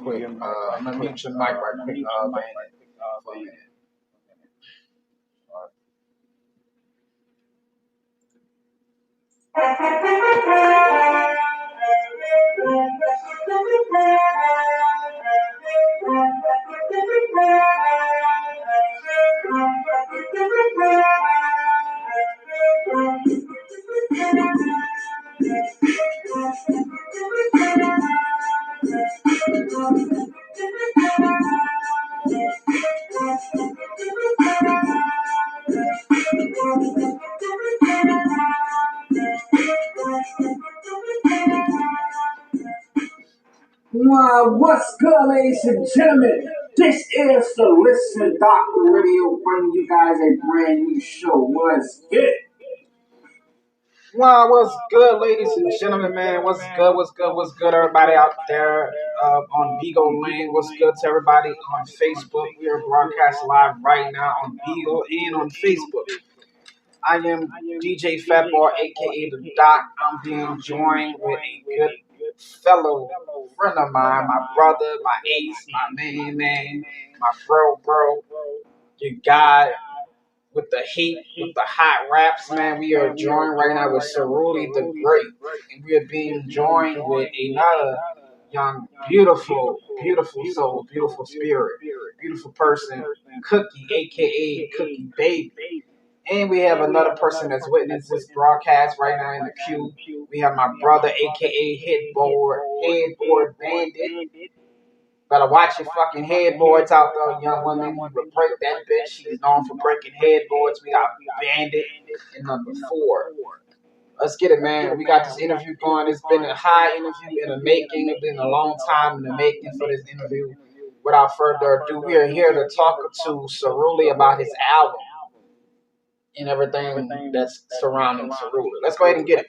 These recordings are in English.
quick. I'm gonna mute your mic right quick, Bandit, for a minute. What's good, ladies and gentlemen? This is the Listen Doctor Radio, bringing you guys a brand new show. What's good? Wow, what's good, ladies and gentlemen, man? What's good, everybody out there on Beagle Lane? What's good to everybody on Facebook? We are broadcast live right now on Beagle and on Facebook. I am DJ Fatboy, A.K.A The Doc. I'm being joined with a good fellow friend of mine, my brother, my ace, my man, my bro, your guy with the heat, with the hot raps, man. We are joined right now with Ruly the Great, and we are being joined with another young, beautiful soul, beautiful spirit, beautiful person, Cookie, A.K.A Cookie Baby. And we have another person that's witnessed this broadcast right now in the queue. We have my brother, A.K.A Headboard Bandit. Better watch your fucking headboards out there, young women. You would break that bitch. She's known for breaking headboards. We got Bandit in number 4. Let's get it, man. We got this interview going. It's been a high interview in the making. It's been a long time in the making for this interview. Without further ado, we are here to talk to Ruly about his album and everything that's surrounding Ruly. Let's go ahead and get it.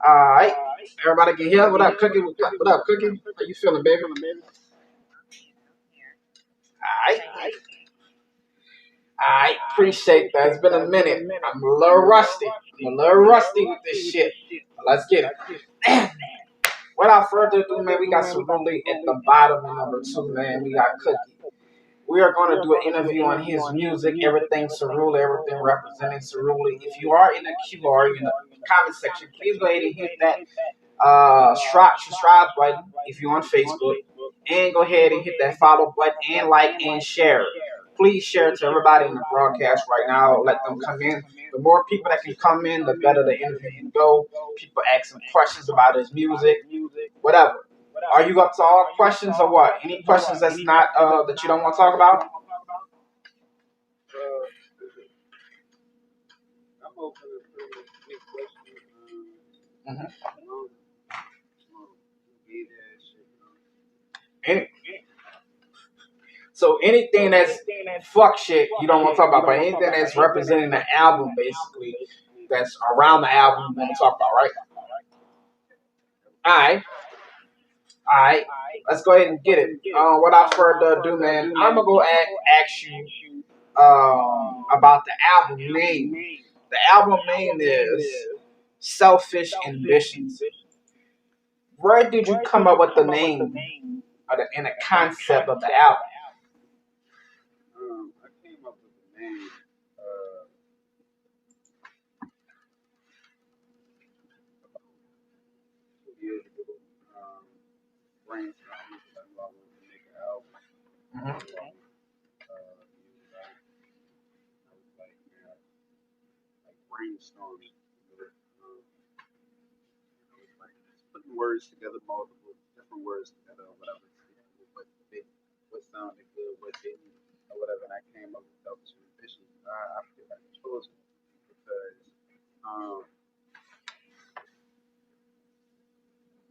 All right. Everybody can hear? What up, Cookie? What up, Cookie? How you feeling, baby? I appreciate that. It's been a minute. I'm a little rusty. With this shit. Let's get it. Without further ado, man, we got Ruly at the bottom of number 2, man. We got Cookie. We are going to do an interview on his music, everything Ruly, everything representing Ruly. If you are in the queue or in the comment section, please go ahead and hit that subscribe button if you're on Facebook, and go ahead and hit that follow button and like and share. Please share it to everybody in the broadcast right now. Let them come in. The more people that can come in, the better the interview can go. People ask him questions about his music, whatever. Are you up to all questions or what? Any questions that's not that you don't want to talk about? I'm open to any questions. So anything that's fuck shit you don't want to talk about, but anything that's representing the album, basically, that's around the album you want to talk about, right? All right. Let's go ahead and get it. Without further ado, man, I'm gonna go ask you about the album name. The album name is Selfish Ambitions. Where did you come up with the name and the concept of the album? I came up with the name 2 years ago. Brainstorming, I knew I wanted to make an album. I was like, man, like brainstorming. Like putting words together, multiple different words together, or whatever. What sounded good, what didn't, or whatever. And I came up with those two visions. I feel like I chose them because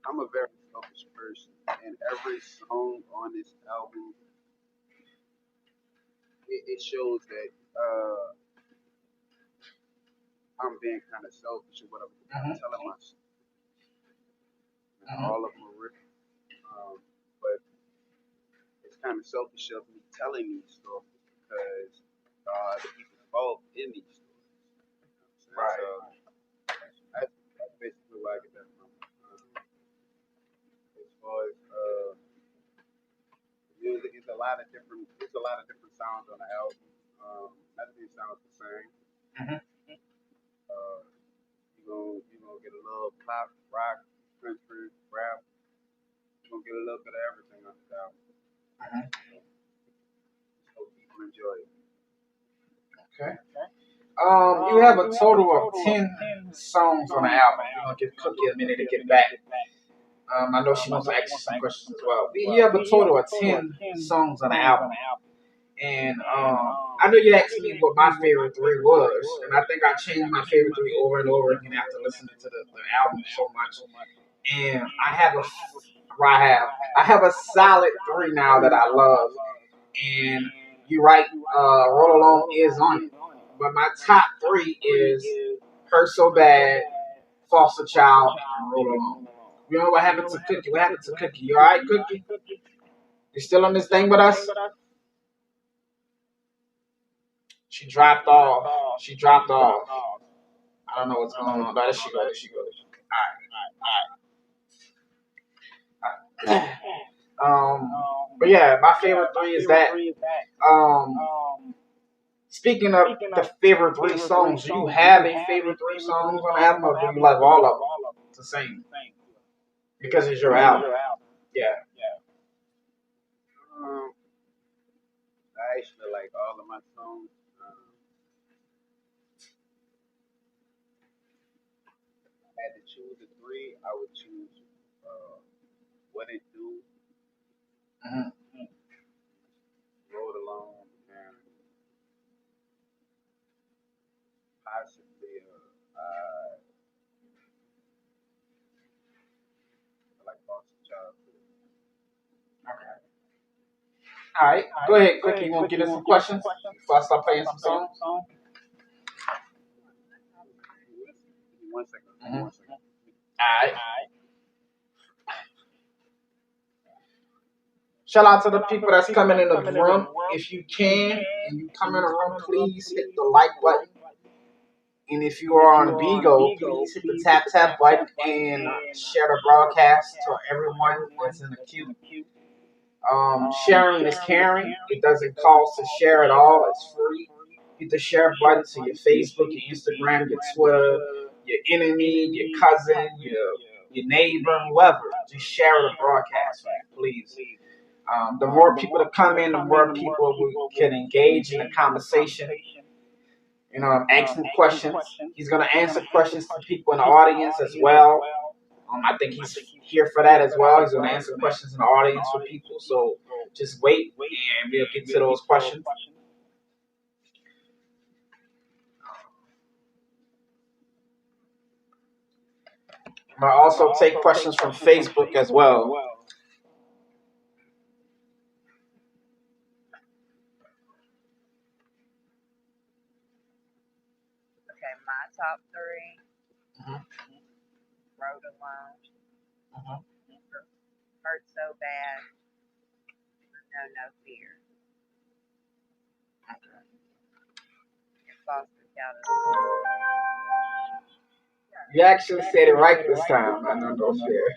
I'm a very selfish person, and every song on this album, it shows that I'm being kind of selfish or whatever. I'm telling myself. All of them are written, but it's kind of selfish of me telling these stories because the people involved in these stories. Right. So that's basically where I get that from. There's a lot of different sounds on the album. Nothing sounds the same. Mhm. You gonna get a little pop, rock, country, rap. You gonna get a little bit of everything on this album. Mhm. Just hope people enjoy it. Okay. You have a total of 10 songs on the album. We're gonna give Cookie a minute to get back. I know she wants to ask you some questions as well. You have a total of 10 songs on the album. And I know you asked me what my favorite three was, and I think I changed my favorite three over and over again after listening to the album so much. And I have a solid three now that I love. And you're right, Roll Along is on it. But my top three is Hurt So Bad, Foster Child, and Roll Along. You know what happened to Cookie? What happened to Cookie? You alright, Cookie? You still on this thing with us? She dropped off. She dropped off. I don't know what's going on. There she goes. There she goes. Alright. But yeah, my favorite three is that. Um, Speaking of the favorite three songs, do you have a favorite three songs on the album, or do you like all of them? It's the same because it's your album. Yeah. Um, I actually like all of my songs. I had to choose the three. I would choose What It Do, Mhm. Road Alone, and possibly I like Boston Child too. Okay. All right. Go ahead, Cookie. You want to get us some questions before I start playing some songs? Give me 1 second. Give me Mhm. 1 second. All right. Shout out to the people that's coming in the room. If you can and you come in the room, please hit the like button. And if you are on Bigo, please hit the tap button and share the broadcast to everyone that's in the queue. Sharing is caring. It doesn't cost to share at all. It's free. Hit the share button to your Facebook, your Instagram, your Twitter, your enemy, your cousin, your neighbor, whoever. Just share the broadcast, please. The more people that come in, the more people we can engage in the conversation. Asking questions. He's gonna answer questions to people in the audience as well. I think he's here for that as well. He's gonna answer questions in the audience for people. So just wait, and we'll get to those questions. I'll also take questions from Facebook as well. Okay, my top three. Mhm. Road Alone. Mhm. Hurt So Bad. No Fear. And Foster Child. You actually said it right this time. I know no fear.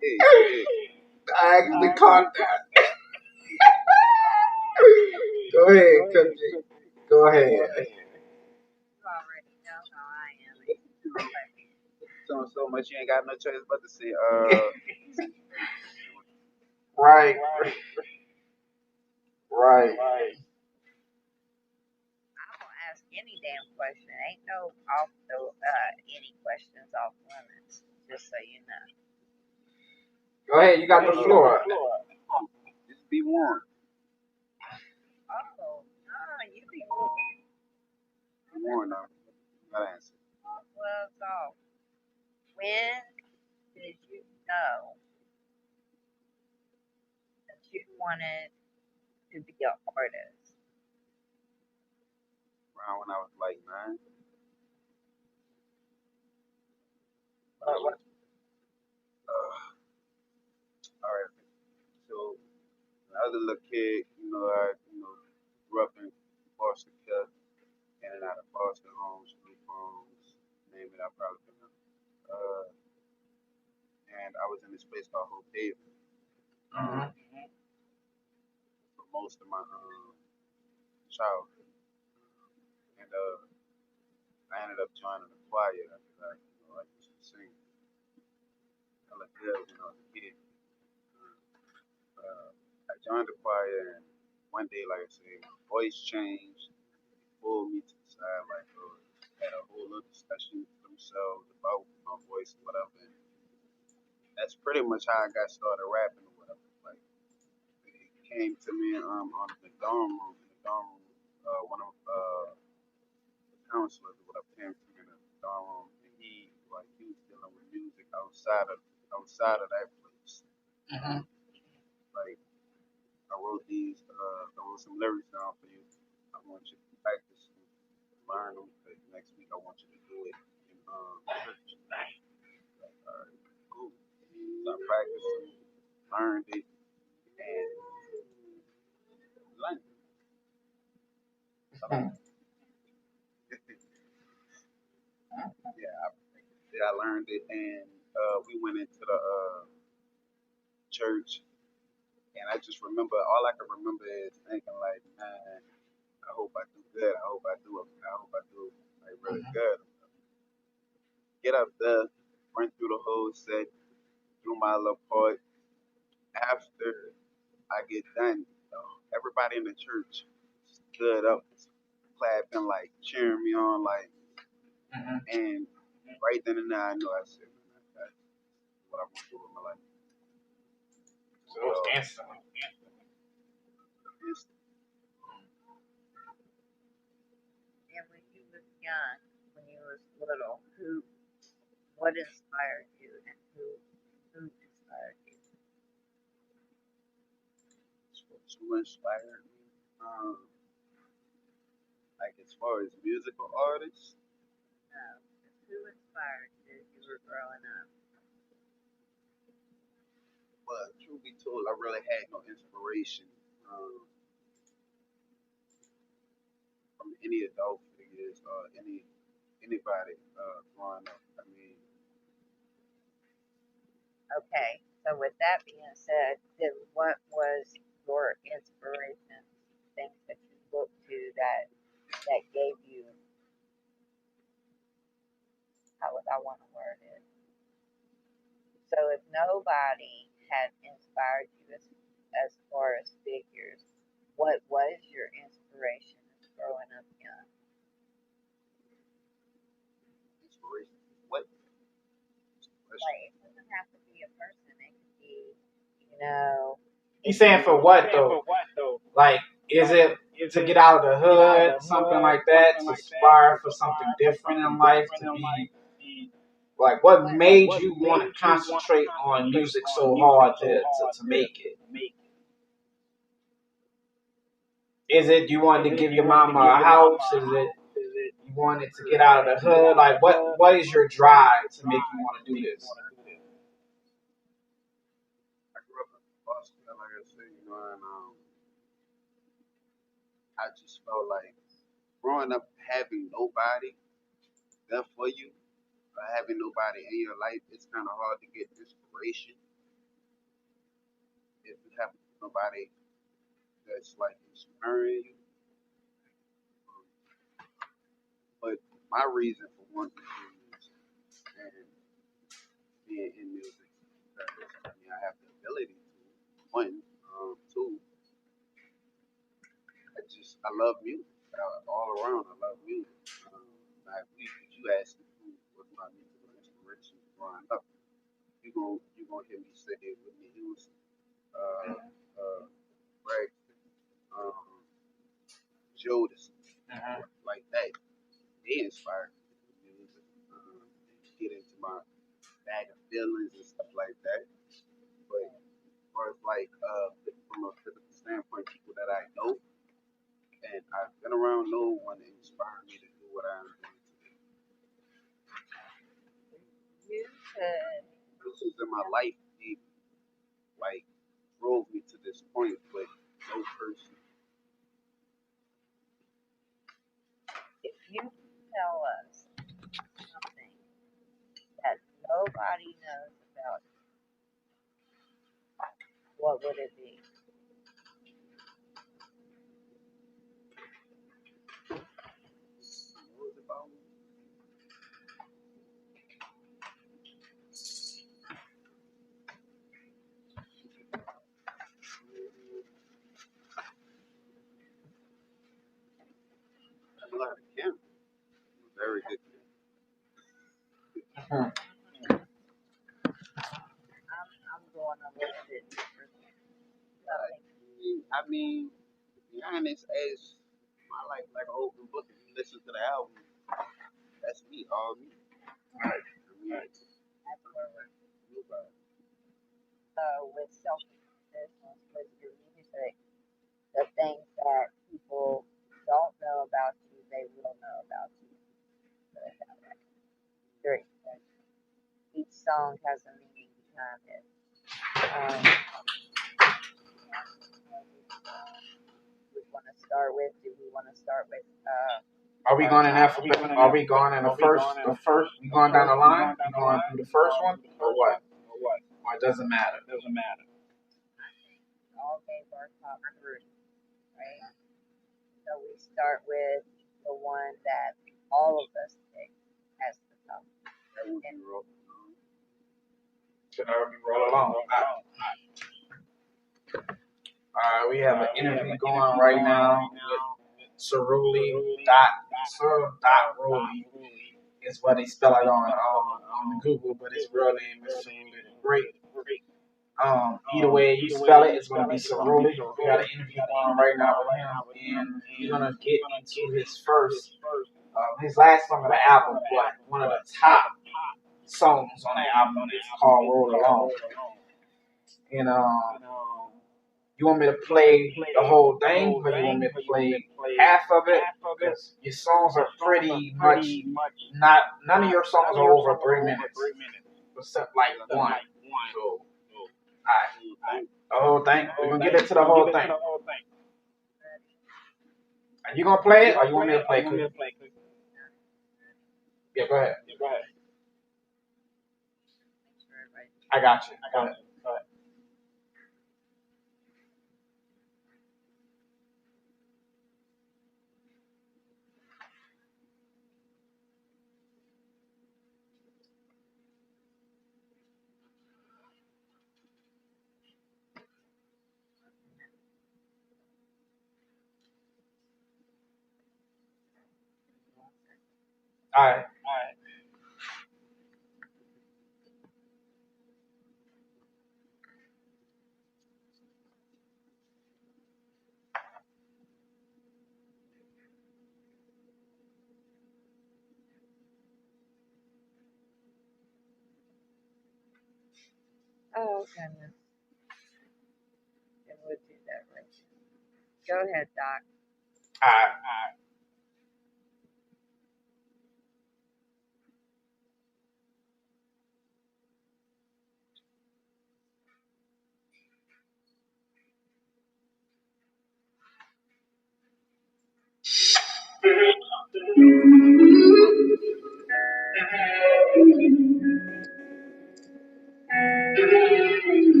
Hey, hey. I actually caught that. Go ahead, Cookie. Go ahead. You already know how I am. So much you ain't got no choice but to say Right. Right. I'm gonna ask any damn question. Ain't no any questions off limits. Just so you know. Go ahead. You got the floor. just be warned. Oh, no, you be Be warned now. Gotta answer. well. So, when did you know that you wanted to be an artist? Around when I was like 9. All right. So when I was a little kid, I grew up in foster care, in and out of foster homes, group homes, name it, I probably been there. And I was in this place called Hope Haven. Mhm. most of my childhood, and I ended up joining the choir because I used to sing hella good when I was a kid. I joined the choir, and one day, like I said, my voice changed, pulled me to the side, like had a whole little discussion with themselves about my voice or whatever. And that's pretty much how I got started rapping or whatever. Like it came to me on the dorm room. In the dorm room, one of the counselors or whatever came to me in the dorm room, and he was dealing with music outside of that place. Mm-hmm. Like I wrote some lyrics down for you. I want you to practice and learn them because next week I want you to do it in church. Like, all right, cool. So I practiced, learned it, and learned it. Yeah, I learned it, and we went into the church, and I just remember all I can remember is thinking like, man, I hope I do good. I hope I do it. I hope I do like really good. Get up there, run through the whole set, do my little part. After I get done, everybody in the church stood up, clapping, like cheering me on, like, Mm-hmm. and right then and there, I knew I said, man, that's what I'm gonna do with my life. So it was So instantly. it's And when you was young, when you was little, what inspired you, and who inspired you? who inspired me. Like as far as musical artists, No, who inspired you as you were growing up? but truth be told, I really had no inspiration from any adult figures or anybody growing up. I mean, Okay, so with that being said, then what was your inspiration? Things that you looked to that gave you, how would I want to word it? So if nobody had inspired you as far as figures, what was your inspiration as growing up young? inspiration. What question? Like it doesn't have to be a person. It could be, you know, He's saying for what though? Like, is it to get out of the hood, something like that, to aspire for something different in life, to be like, what made you want to concentrate on music so hard to make it? Is it you wanted to give your mama a house? Is it you wanted to get out of the hood? Like, what is your drive to make you want to do this? I grew up in Boston, like I said, and I just felt like growing up having nobody there for you, or having nobody in your life, it's kind of hard to get inspiration if you have nobody that's like inspiring you. But my reason for wanting to do music and being in music because I mean I have the ability to one, two, I love music all around. I love music. Now if you ask me who was my musical inspiration growing up, you gonna hear me say it with me Houston, Greg, um, Jodeci, like that. They inspired me to do music, get into my bag of feelings and stuff like that. But as far as like from a physical standpoint, people that I know and I've been around, no one inspired me to do what I'm doing today. You could, Persons in my life, they like drove me to this point, but no person. if you could tell us something that nobody knows about, what would it be? going a little bit deeper? I mean, to be honest, as I like an open book. If you listen to the album, that's me, all me. Right. That's where we're with self-existence, with your music, the things that people don't know about you, they will know about you. Each song has a meaning behind it. We want to start with? Do we want to start with? Are we going in alphabet? Are we going in the first? We going down the line? We going through the first one, or what? Or it doesn't matter. All gave our top three, right? So we start with the one that all of us pick as the top. Should I roll along? Alright, we have an interview going right now with Ruly. Ruly is what they spell it on Google, but his real name is Great. Either way you spell it, it's gonna be Ruly. We got an interview going right now with him, and we're gonna get into his last song of the album, but one of the top songs on the album is called Roll Along. And you want me to play the whole thing, or you want me to play half of it? Because your songs are pretty much none of your songs are over 3 minutes, except like one. So, alright, the whole thing. We're gonna get into the whole thing. Are you gonna play it, or you want me to play it? Yeah, go ahead. I got you. Go ahead. All right. Oh goodness. And we'll do that right. Go ahead, Doc. All right.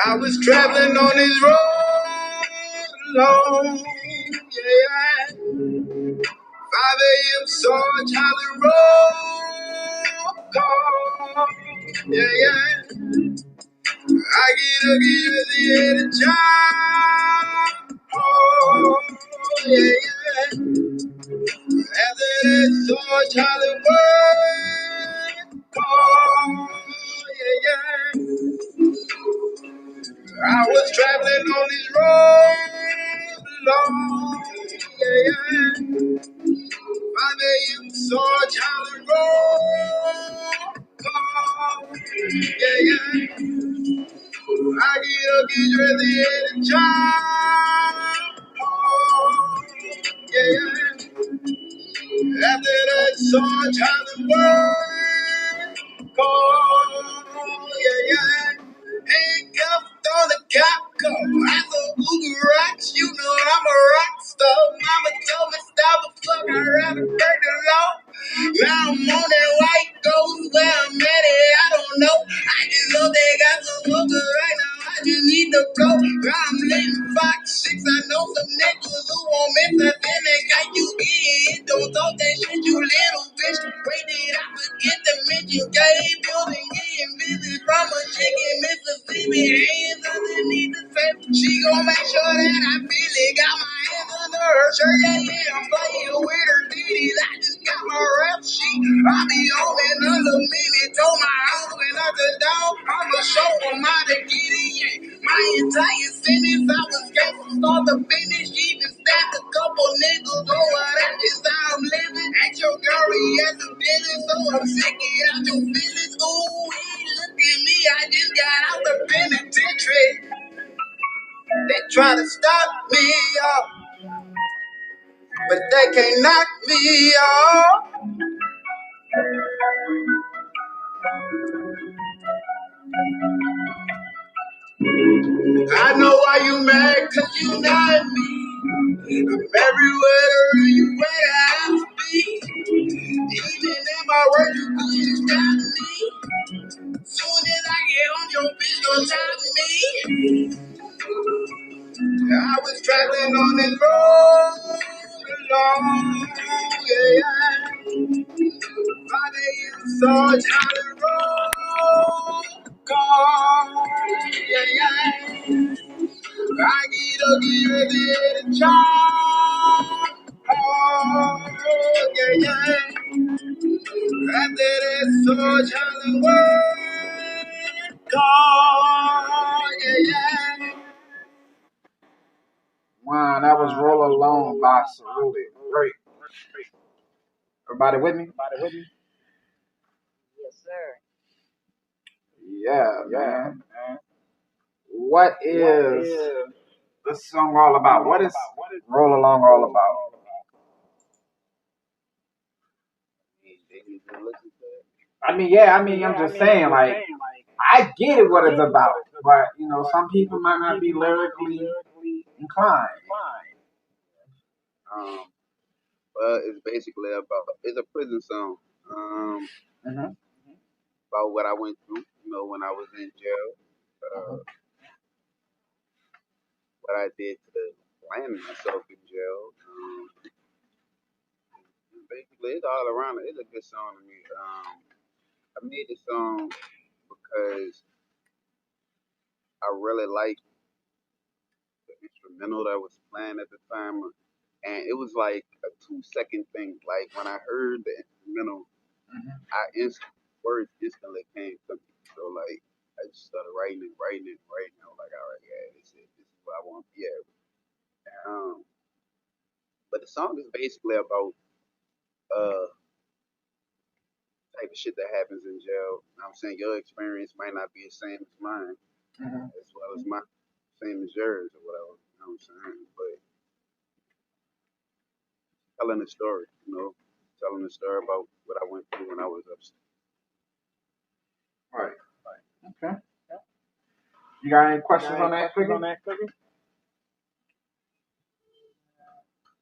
I was traveling on this road alone, yeah. 5 a.m. saw Charlie roll call, yeah. I get up, get ready at the job, oh, yeah. After that, saw Charlie work call, yeah. I was traveling on this road alone, yeah. 5 a.m. saw Charlie roll call, yeah. I get up, get ready at the job, oh, yeah. After that, saw Charlie work call, yeah. Handcuffed on the cop car. I saw Boogie Rocks, you know I'm a rock star. Mama told me stop a fuck, I'd rather break the law. Now I'm on that white ghost, where I'm at it, I don't know. I just know they got some hookers right now, I just need to blow. I'm letting Fox 6, I know some niggas who won't miss us, then they got you in. Don't talk that shit, you little bitch. Wait till I forget to mention gay building, getting busy from a chicken, Mississippi, hands underneath the face. She gon' make sure that I feel it. Got my hands under Sure, yeah, I'm playing with her titties. I just got my rap sheet. I be on in under minute. Told my house when I the dog. I'ma show them how to get it. Yeah. My entire sentence, I was scared from start to finish. Even stabbed a couple niggas over that is how I'm living. Ain't your girl, yes, I'm dealing. So I'm sick it out your feelings. Ooh, look at me. I just got out the penitentiary. They try to stop me up, but they can't knock me off. I know why you mad, cause you not me. I'm everywhere you where I have to be. Even in my work, you couldn't stop me. Soon as I get on your bitch, gon' top me. I was traveling on this road alone, yeah. My name so Charlie Road, gone, yeah. I need to get ready to charge, oh, yeah. After that so Charlie Road, gone, yeah. Wow, that was Roll Alone by Ruly. Great. Everybody with me? Yes, sir. Yeah, man. What is this song all about? What is Roll Along all about? They need to listen to it. I'm just saying, like, I get it what it's about, but you know, some people might not be lyrically inclined. Um, but it's basically about it's a prison song. Mm-hmm. About what I went through, when I was in jail, Mm-hmm. what I did to land myself in jail. Basically, it's all around. It's a good song to me. I made this song because I really like the instrumental that was playing at the time, and it was like a 2 second thing. Like when I heard the instrumental, I words instantly came to me. So like I just started writing. I was like, all right, yeah, this is what I want to be at. Um, but the song is basically about uh type of shit that happens in jail. You know what I'm saying your experience might not be the same as mine, Mm-hmm. as well as my same as yours or whatever. You know what I'm saying? But telling the story, telling the story about what I went through when I was upset. Right. Okay. You got any questions on that, Figure?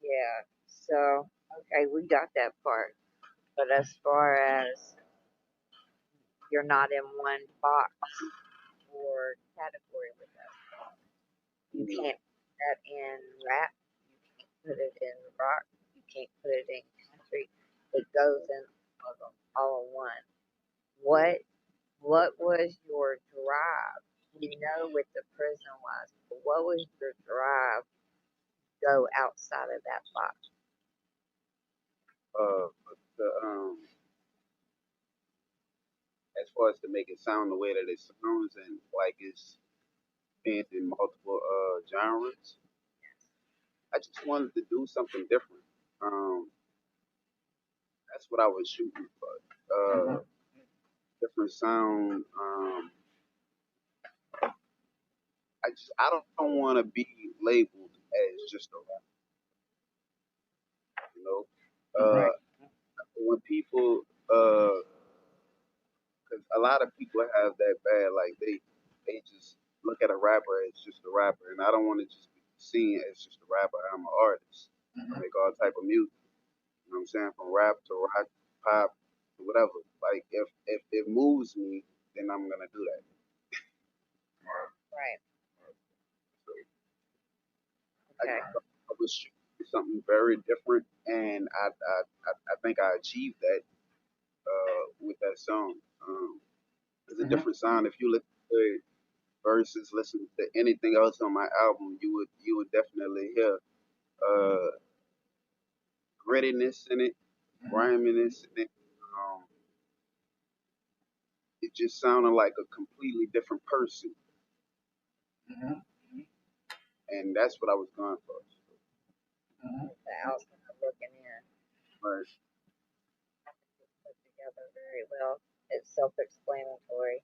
Yeah. So, okay, we got that part. But as far as you're not in one box or category with us, you You know, can't put that in rap. You can't put it in rock. You can't put it in country. It goes in all in one. What What was your drive? You know, with the prison life, what was your drive to go outside of that box? as far as to make it sound the way that it sounds and like it's being in multiple genres, I just wanted to do something different. Um, that's what I was shooting for. Mm-hmm. Different sound. I don't want to be labeled as just a rapper. Mm-hmm. Uh, when people, because a lot of people have that bad, like they just look at a rapper as just a rapper, and I don't want to just be seen as just a rapper. I'm an artist. I make all type of music. You know what I'm saying? From rap to rock, pop, to whatever. Like if it moves me, then I'm gonna do that. Right. So I Okay. just thought I was shooting something very different, and I think I achieved that with that song. It's a Mm-hmm. different sound. If you listen to it versus listen to anything else on my album, you would definitely hear. uh, grittiness in it, griminess in it. Um, it just sounded like a completely different person, Mm-hmm. and that's what I was going for. Mm-hmm. The outcome of looking in. Right. Put together very well. It's self-explanatory.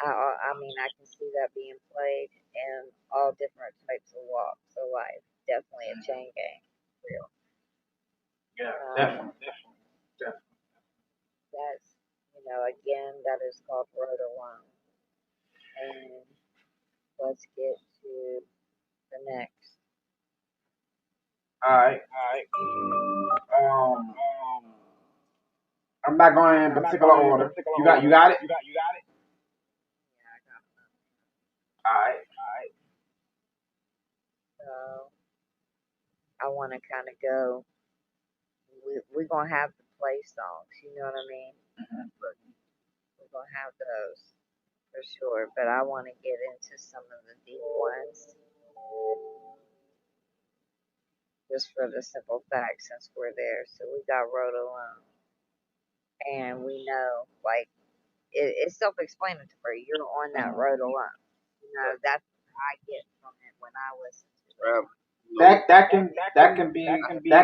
I mean, I can see that being played in all different types of walks of life. Definitely a chain gang. Real. Yeah, Um, definitely, definitely, definitely. that's, again, that is called road alone. And let's get to the next. All right. Um, I'm not going in particular order. You got it. Yeah, I got All right. so I want to kind of go. We're going to have the play songs, you know what I mean? Mm-hmm. We're going to have those for sure. But I want to get into some of the deep ones just for the simple fact since we're there. So we got Road Alone. And we know, like, it's self explanatory. You're on that road alone. That's what I get from it when I listen to it. Travel. That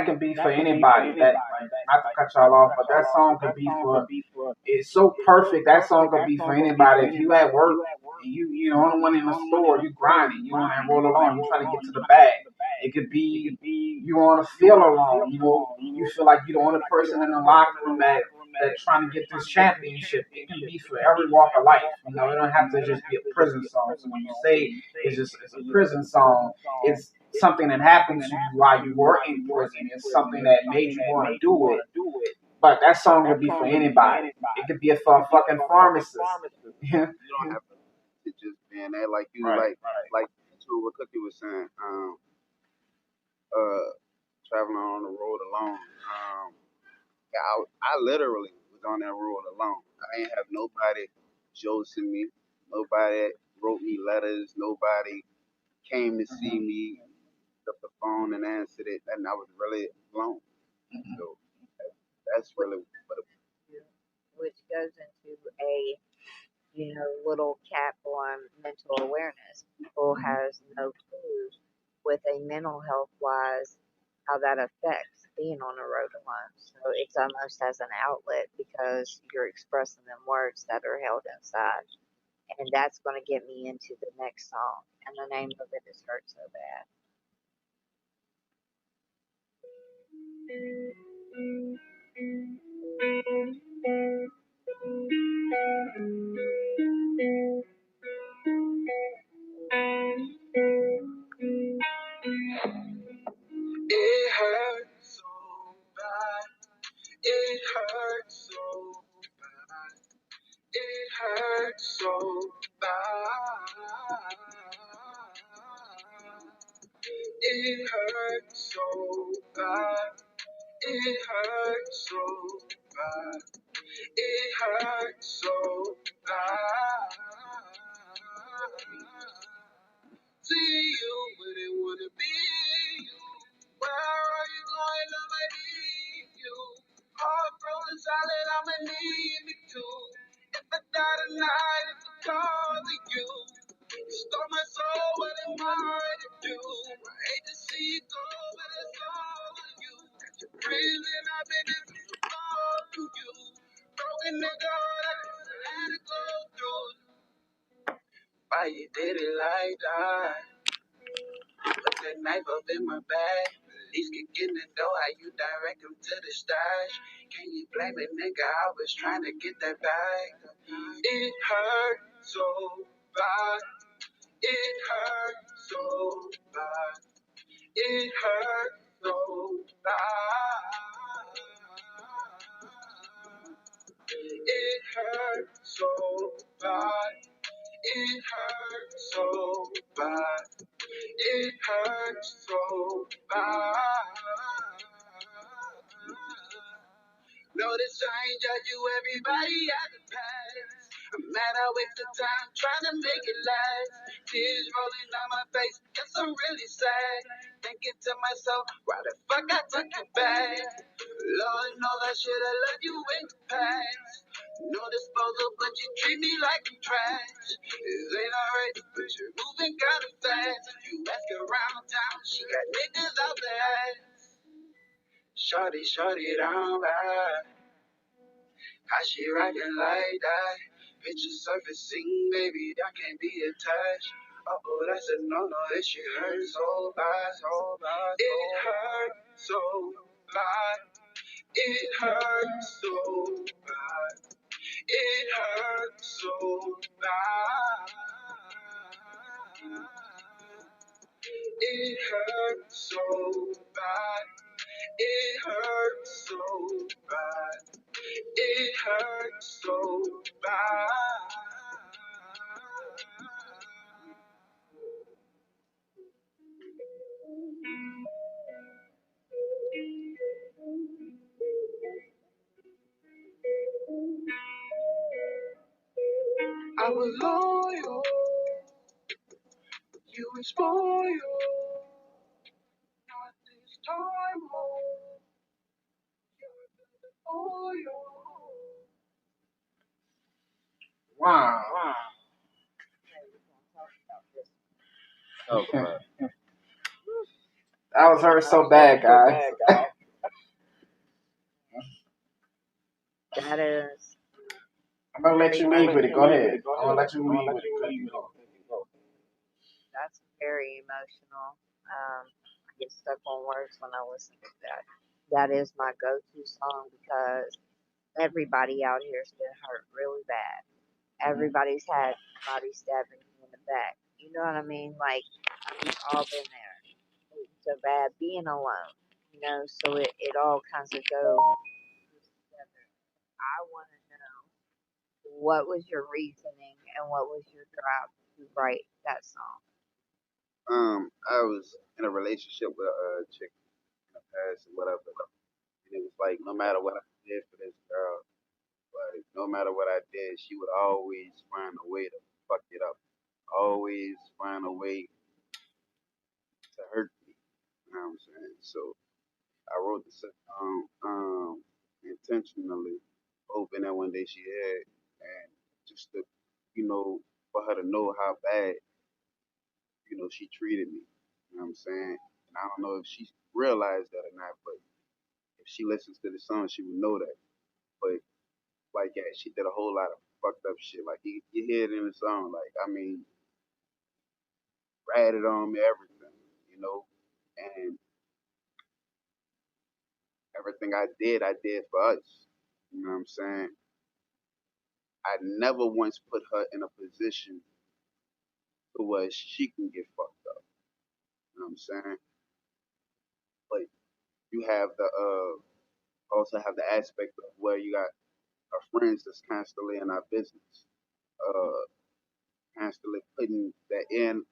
can be for anybody. That, like, not to cut y'all off, but that song could be for. It's so perfect. That song could be for anybody. If you at work and you the only one in the store, you grinding, you on that roll along, you trying to get to the bag. It could be you want to feel alone. You feel like you're the only person in the locker room that trying to get this championship. It can be for every walk of life. It don't have to just be a prison song. So when you say it's a prison song, it's something that happened to you while you were in prison. It's something that made you want to do it. But that song could be for anybody. It could be for a fucking pharmacist. Yeah. You don't have to just being there like you Right. like to what Cookie was saying. Uh, traveling on the road alone. Yeah, I literally was on that road alone. I ain't have nobody josing me. Nobody wrote me letters. Nobody came to see me. Picked up the phone and answered it, and I was really alone. So that's really what it Which goes into a little cap on mental awareness. People has no clue with a mental health wise how that affects being on the road alone. So it's almost as an outlet because you're expressing them words that are held inside. And that's going to get me into the next song. And the name of it is Hurt So Bad. It hurts so bad. It hurts so bad. It hurts so bad. It hurts so bad. It hurts so bad. It hurts so bad. See you, but it wouldn't be you. Where are you going? I'ma need you. Heart frozen solid, I'ma need me too. If I die tonight, it's because of you. You stole my soul, what am I to do? I hate to see you go, but it's all on you. You're prison, I've been in so far from you. Broken nigga, I just had to go through. Why you did it like that? Put that knife up in my bag. Police can get in the door, how you direct them to the stash? Can you blame a nigga? I was trying to get that bag. It hurt so bad. It hurt so bad. It hurt so bad. It hurt so bad. It hurt so bad. It hurts so bad. Notice I ain't judge you, everybody has a past. I'm mad I wasted time trying to make it last. Tears rolling down my face, guess I'm really sad. Thinking to myself, why the fuck I took you back? Lord knows I should have left you in the past. No disposal, but you treat me like I'm trash. This ain't alright, but you're moving kinda fast. You ask around town, she got niggas out there. Shorty, down bad. How she rockin' like that? Picture surfacing, baby, I can't be attached. Uh-oh, that's a no-no, this shit hurts so bad, so bad. It hurts so bad. It hurts so bad. It hurts so bad. It hurts so bad. It hurts so bad. It hurts so bad. I was loyal, you were spoiled. Not this time, oh, Wow. oh, God. That was hurt so bad, guys. That is. I'm gonna let you leave with it. Go ahead. I'm gonna let you leave with it. That's very emotional. I get stuck on words when I listen to that. That is my go-to song because everybody out here has been hurt really bad. Everybody's had body stabbing in the back. You know what I mean? Like we've all been there. It's so bad being alone. You know, so it all kinds of go together. I want to know what was your reasoning and what was your drive to write that song. I was in a relationship with a chick in the past or whatever, and it was like no matter what I did for this girl, like no matter what I did, she would always find a way to fuck it up. Always find a way to hurt me. You know what I'm saying? So I wrote the song intentionally, hoping that one day she had, and just to, for her to know how bad, she treated me. You know what I'm saying? And I don't know if she realized that or not, but if she listens to the song, she would know that. But like, yeah, she did a whole lot of fucked up shit. Like you hear it in the song. Like I mean, ratted on me, everything, and everything I did for us. You know what I'm saying? I never once put her in a position to where she can get fucked up. You know what I'm saying? But you have the also have the aspect of where you got our friends that's constantly in our business, uh, constantly putting that in,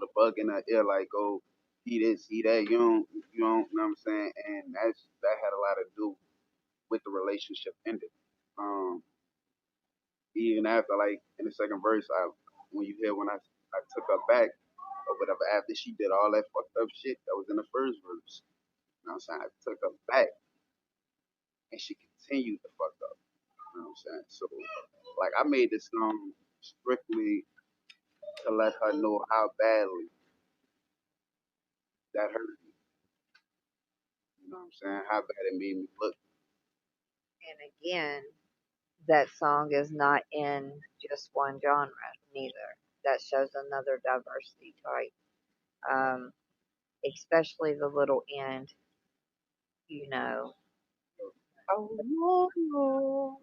the bug in our ear, like, oh, he this, he that, you know what I'm saying? And that had a lot to do with the relationship ended. Um, Even after, like, in the second verse, when you hear when I took her back or whatever, after she did all that fucked up shit that was in the first verse, you know what I'm saying? I took her back and she continued to fuck up. You know what I'm saying? So, like, I made this song strictly to let her know how badly that hurt me. You know what I'm saying? How bad it made me look. And again, that song is not in just one genre neither. That shows another diversity type. Especially the little end, you know. Oh no,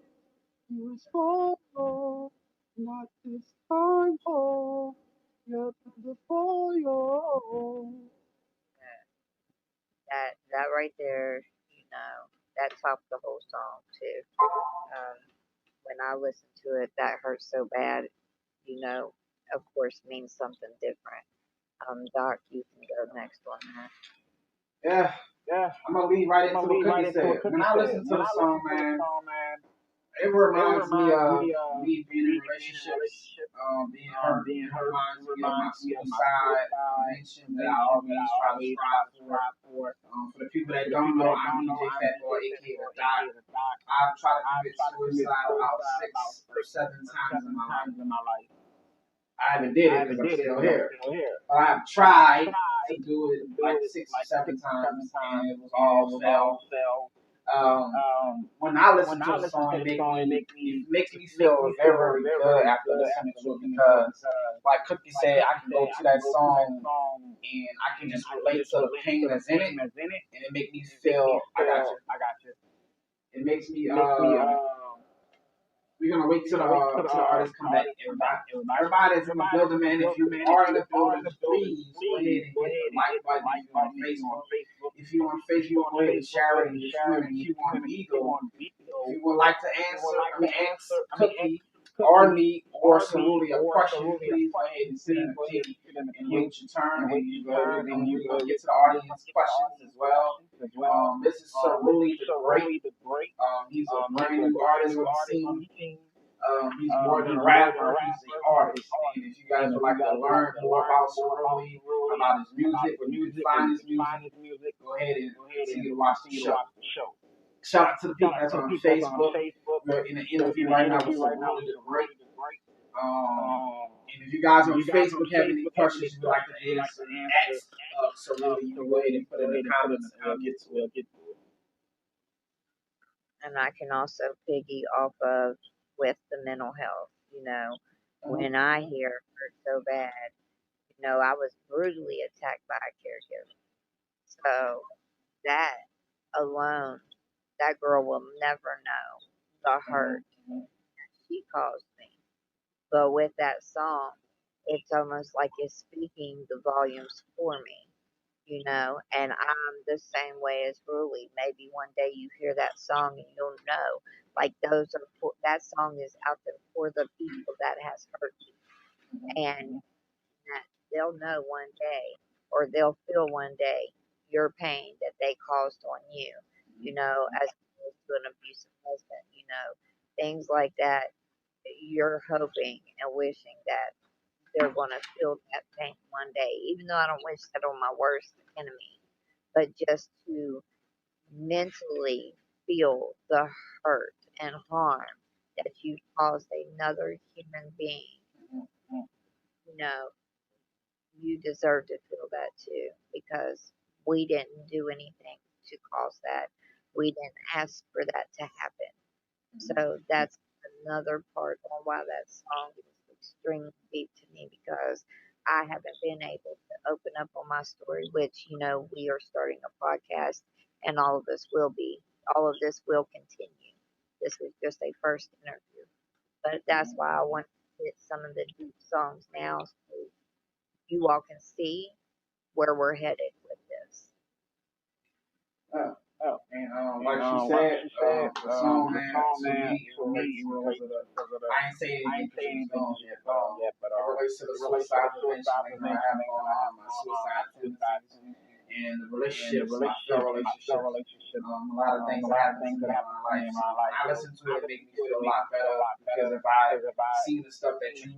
you spoil, not this time, oh, you're the spoil. That right there, you know, that topped the whole song too. Um, when I listen to it, that hurts so bad, you know, of course means something different. Doc, you can go next on that. Yeah, Yeah, I'm gonna lead right I'm into gonna what lead right Cookie into said. what When Cookie I said. listen to When the I song, listen to the man, song, man, It reminds me of me being in relationships. Being her reminds me of my suicide prevention that I always try to strive for. For the people that don't know, I'm DJ Fat Boy, A.K.A the Doc. I've tried to commit suicide about 6 or 7 times in my life. I haven't did it because I'm still here. But I've tried to do it like 6 or 7 times, and it was all failed. When I listen to a song, it makes me feel very, very good after listening to it because, like Cookie said, I can go to that song and I can just relate to the pain that's in it, and it makes me feel. I got you. It makes me. We're gonna wait till the artists come back. Everybody's in the building, man. If you are in the building, please go ahead and hit the like button if you're on Facebook. If you're on Facebook, go ahead and share it. And if you're in the queue on Beagle, if you would like to ask Cookie or me or Ruly a question, please go ahead and sit in the queue and wait your turn. And we're gonna get to the audience questions as well. This is Ruly the Great. He's a brand new artist on the scene. He's more than a rapper, he's an artist. And if you guys would like to learn more about Ruly, about his music, where you can find his music, go ahead and continue to watch the show. Shout out to the people that's on Facebook. We're in an interview right now with Ruly the Great. And if you guys on Facebook have any questions you'd like to ask Ruly, you can go ahead and put it in the comments and we'll get to it. And I can also piggy off of with the mental health. When I hear hurt so bad, I was brutally attacked by a caregiver. So that alone, that girl will never know the hurt she caused me. But with that song, it's almost like it's speaking the volumes for me. And I'm the same way as Ruly. Maybe one day you hear that song and you'll know, like that song is out there for the people that has hurt you, and that they'll know one day, or they'll feel one day your pain that they caused on you, as opposed to an abusive husband, things like that. You're hoping and wishing that they're going to feel that pain one day, even though I don't wish that on my worst enemy, but just to mentally feel the hurt and harm that you caused another human being. You know, you deserve to feel that too, because we didn't do anything to cause that. We didn't ask for that to happen. So that's another part on why that song is extremely deep to me, because I haven't been able to open up on my story, which, we are starting a podcast and all of this will continue. This was just a first interview. But that's why I want to hit some of the deep songs now so you all can see where we're headed with this. And like she said, the song, man, to me, because of the, I ain't saying anything to the song yet, but it relates to the suicide prevention that I have going on, my suicide tendencies, and the relationships, my failed relationship. A lot of things that happen in my life. When I listen to it, it makes me feel a lot better, because if I see the stuff that you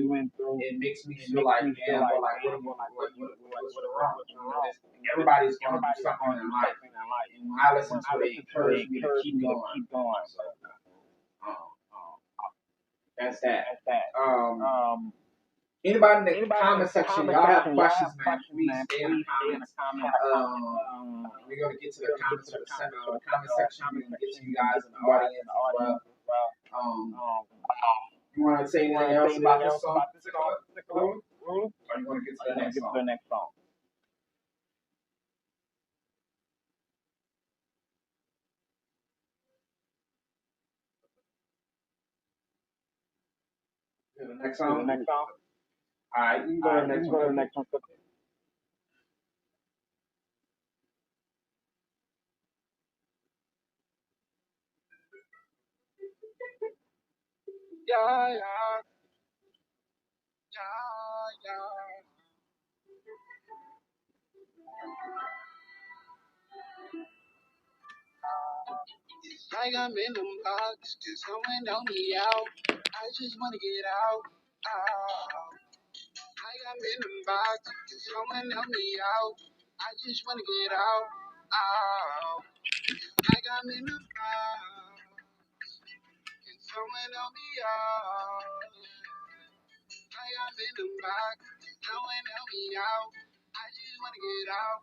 went through, it makes me feel like, damn, but like, what's wrong? Everybody's going through something in life. And when I listen to it, it encourages me to keep going. So, that's that. Anybody in the comment section, y'all have questions, man, please stay in the comments. We're going to get to the comment section. We're going to get to you guys in the audience as well. You want to say anything else about this song? Or you want to get to the next song? The next song? Alright, you can go to the next one. Yeah. like I'm in them blocks, cause someone help me out. I just wanna get out. Like I'm in them box, cause someone help me out. I just wanna get out. Like I'm in them box, can someone help me out? Like I'm in them box, can someone help me out? I just wanna get out.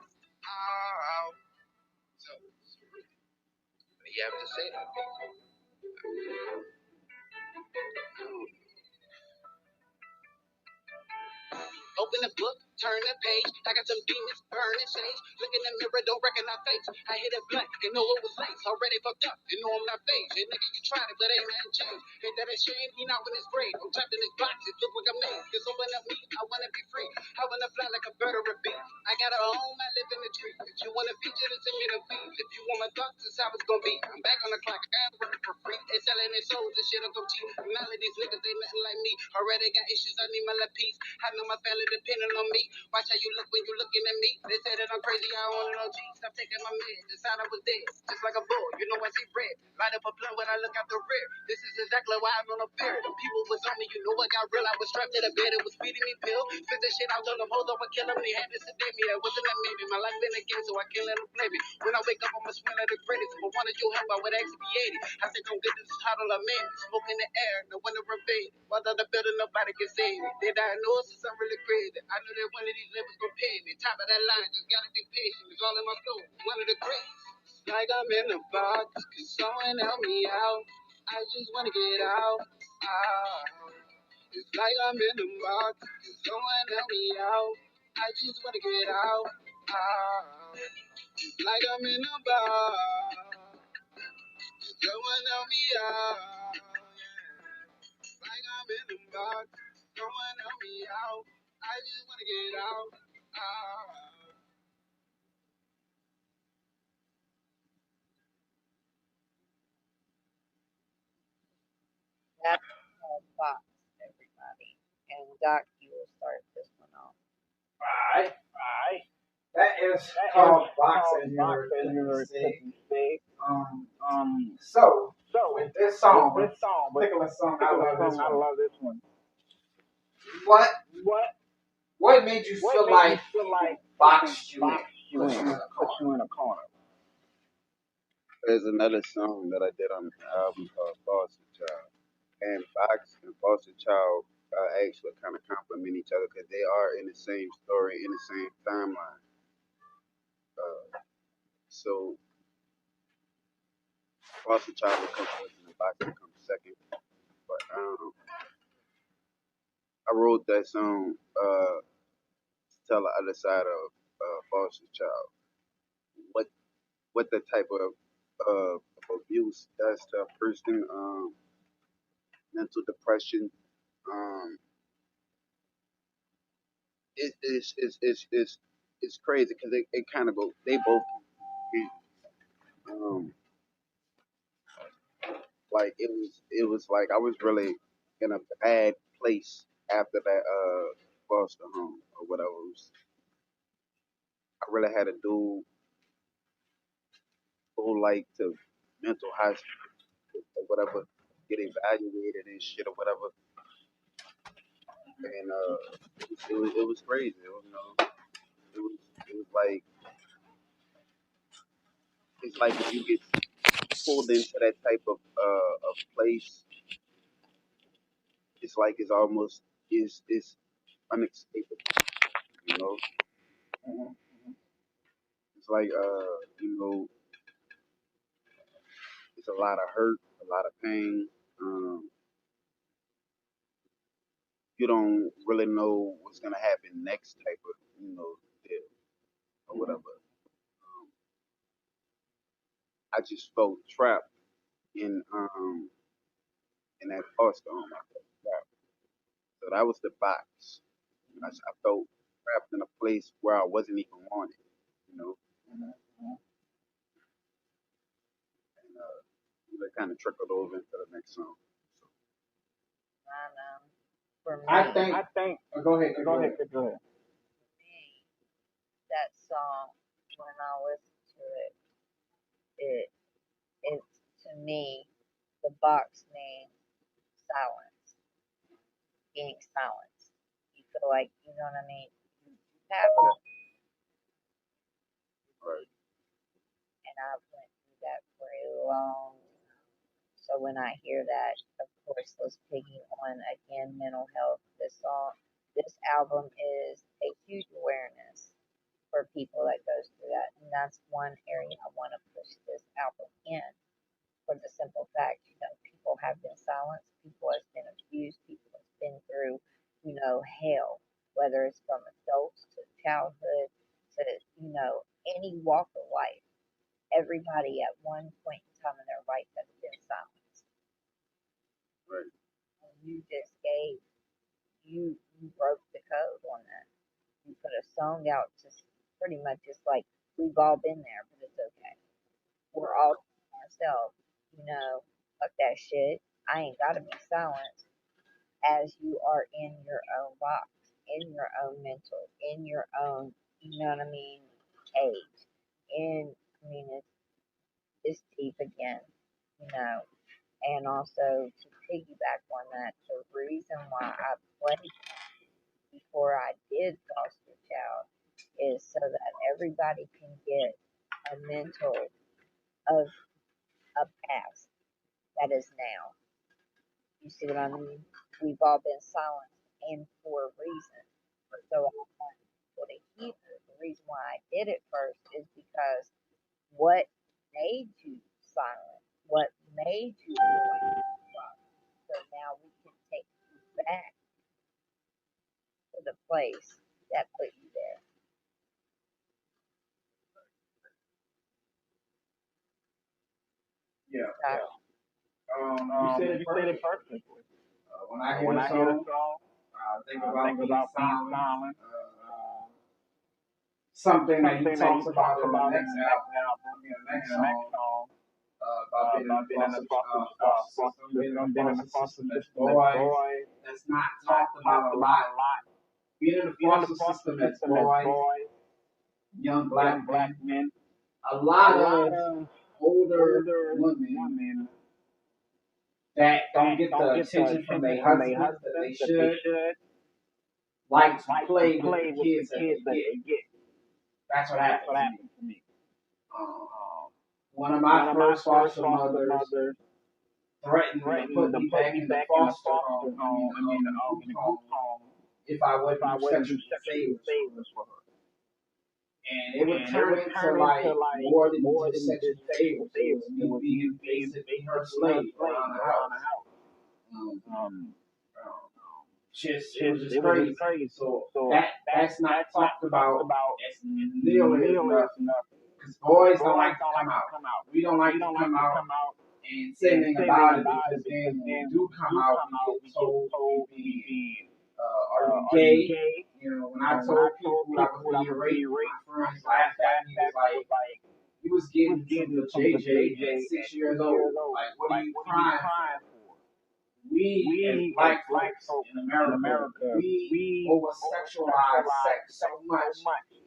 So, what do you have to say to people? Open the book, turn the page. I got some demons burning sage. Look in the mirror, don't recognize face. I hit a blunt, you know it was late. Already fucked up, you know I'm not phased. Hey nigga, you tried it, but ain't nothing changed. Ain't that a shame? He not in his grave. I'm trapped in this box, it look like I'm made. Just open up me, I wanna be free. I wanna fly like a bird or a bee. I got a home, I live in a tree. If you wanna feature, then send me the fees. If you want my thoughts, this is how it's gonna be. I'm back on the clock, I got working for free. They selling their souls, this shit I'm so cheap. None of these niggas, they nothing like me. Already got issues, I need my little piece. I know my family depending on me. Watch how you look when you looking at me. They say that I'm crazy, I don't know G. Stop taking my meds. Decide I was dead, just like a bull. You know I see red. Light up a blunt when I look out the rear. This is exactly why I'm on a fear. The people was on me, you know I got real. I was strapped to the bed, it was feeding me pill. Spit this shit out, told them hold up, I kill them. They had to sedate me. That wasn't that maybe. My life been a game, so I can't let them play me. When I wake up, I'ma smell of the greatest. If I wanted your help, I would ask to be 80. I think I'm good, this is how I made me. Smoke in the air, no one to invade. While the building, nobody can save me. They diagnosis, I'm really crazy. I know that one of these labels gon' pay me. Top of that line, just gotta be patient. It's all in my soul. One of the greats. Like I'm in the box, cause someone help me out. I just wanna get out. It's like I'm in the box, cause someone help me out. I just wanna get out. It's like I'm in the box, cause someone help me out. Like I'm in the box, someone help me out. I just wanna get out. That's called box, everybody. And Doc, you will start this one off. Alright. That is called Box as you were cooking steak. So with this song, particular song, I love this one. What made you feel like people boxed you in, put you in a corner? There's another song that I did on the album called Foster Child. And Fox and Foster Child actually kind of complement each other because they are in the same story, in the same timeline. So Foster Child will come first and the Fox will come second. But I wrote that song to tell the other side of Foster Child. What the type of abuse does to a person, mental depression. Um, it's crazy because it kind of go. They both um, like it was like I was really in a bad place after that foster home or whatever. I really had to do go like to mental hospital or whatever, get evaluated and shit or whatever. And it was crazy. It was, it was like it's like if you get pulled into that type of place, it's like it's almost is unescapable. You know, it's like it's a lot of hurt, a lot of pain. Um, you don't really know what's gonna happen next, type of deal or whatever. I just felt trapped in that foster home. I felt trapped. So that was the box. I felt trapped in a place where I wasn't even wanted. You know, and that kind of trickled over into the next song. So, And for me, I think. Go ahead. for me, that song, when I listen to it, it to to me, the box means silence, being silenced. You feel like, you know what I mean? You have Yeah. Right. and I've went through that for a long time. So when I hear that, of course, let's piggy on again mental health. This album is a huge awareness for people that goes through that, and that's one area I want to push this album in. For the simple fact, people have been silenced, people have been abused, people have been through, hell, whether it's from adults to childhood to, any walk of life. Everybody at one point in time in their life has been silenced. Right. And you broke the code on that. You put a song out just pretty much just like we've all been there, but it's okay. We're all ourselves, fuck that shit. I ain't gotta be silenced as you are in your own box, in your own mental, in your own, age. It's deep again, you know. And also to piggyback on that, the reason why I played before I did foster child is so that everybody can get a mental of a past that is now. You see what I mean? We've all been silenced and for a reason. So I want people to hear the reason why I did it first is because what made you silent? What made you silent? So now we can take you back to the place that put you there. Yeah. So, You said it perfectly. When I hear the song, think about being silent. Something that he talks about in the next album, in the next song, about being in the foster system, being in the foster system as boys. That's not talked about a lot. Being in the foster system as boys, young black men, a lot of older women that don't get the attention from their husbands that they should, like to play with the kids that they get. That's what happened to me. Um, one of my first foster mothers threatened to put me back in the foster home, the group home, if I wouldn't do sexual favors for her. And it would turn into like more than just sexual favors. It was me being basically her slave around the house. Um, um, it was just crazy. So that's not talked about as nearly as enough. Because boys don't like to come out. We don't like to come out and say anything about it because then when we do come out, we get told we being, are you gay? When I told people I was being raped, my friends laughed at me. It was like, you was getting some of the JJ at 6 years old. Like, what are you crying for? We as black folks in America, we over sexualize sex so much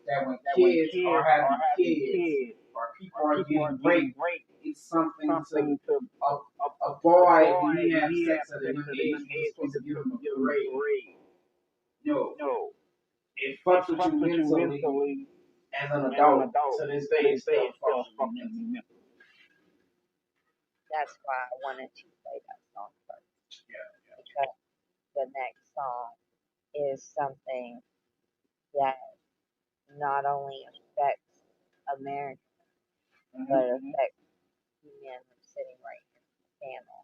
that when kids are having kids or people are getting raped, it's something to a boy when he has sex at a young age, we're supposed to give him a parade. It fucks with you mentally as an adult. To this day, it still fucks with me mentally. that's why I wanted to play that song first. Yeah. Because the next song is something that not only affects America, but affects the men sitting right here in the panel.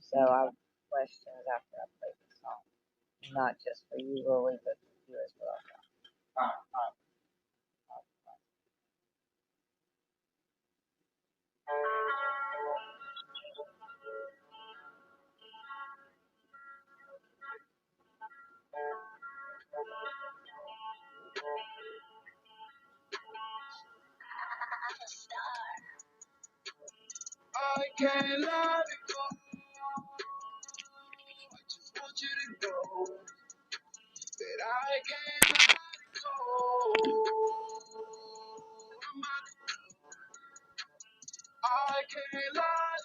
So I have questions after I play the song. Not just for you, Ruly, but for you as well. I can't let it go. I just want you to know that I can't let it go. I can't let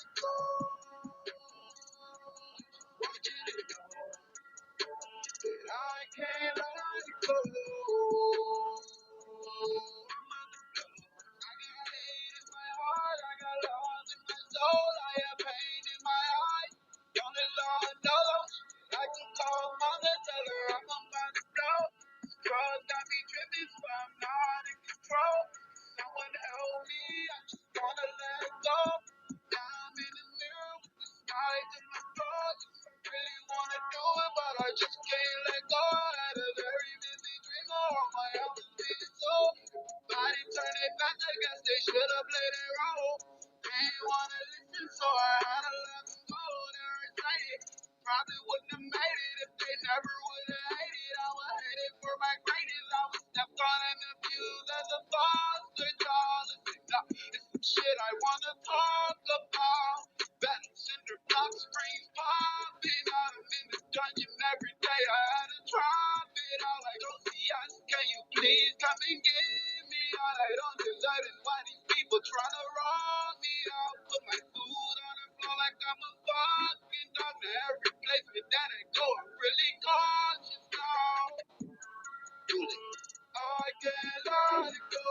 they should have played their role. They ain't wanna listen, so I had to let them go. They're excited. Probably wouldn't have made it if they never would have hated. I was headed for my greatest. I was stepped on and abused as a foster child. It's some shit I wanna talk about. Battle cinder block screens popping out. I'm in the dungeon every day. I had to drop it out like OCS. Can you please come and get me out? I don't deserve it. Why these people trying to rob me out? Put my food on the floor like I'm a fucking dog. Now every place that I go, I'm really cautious now. Ruly. I can't let it go.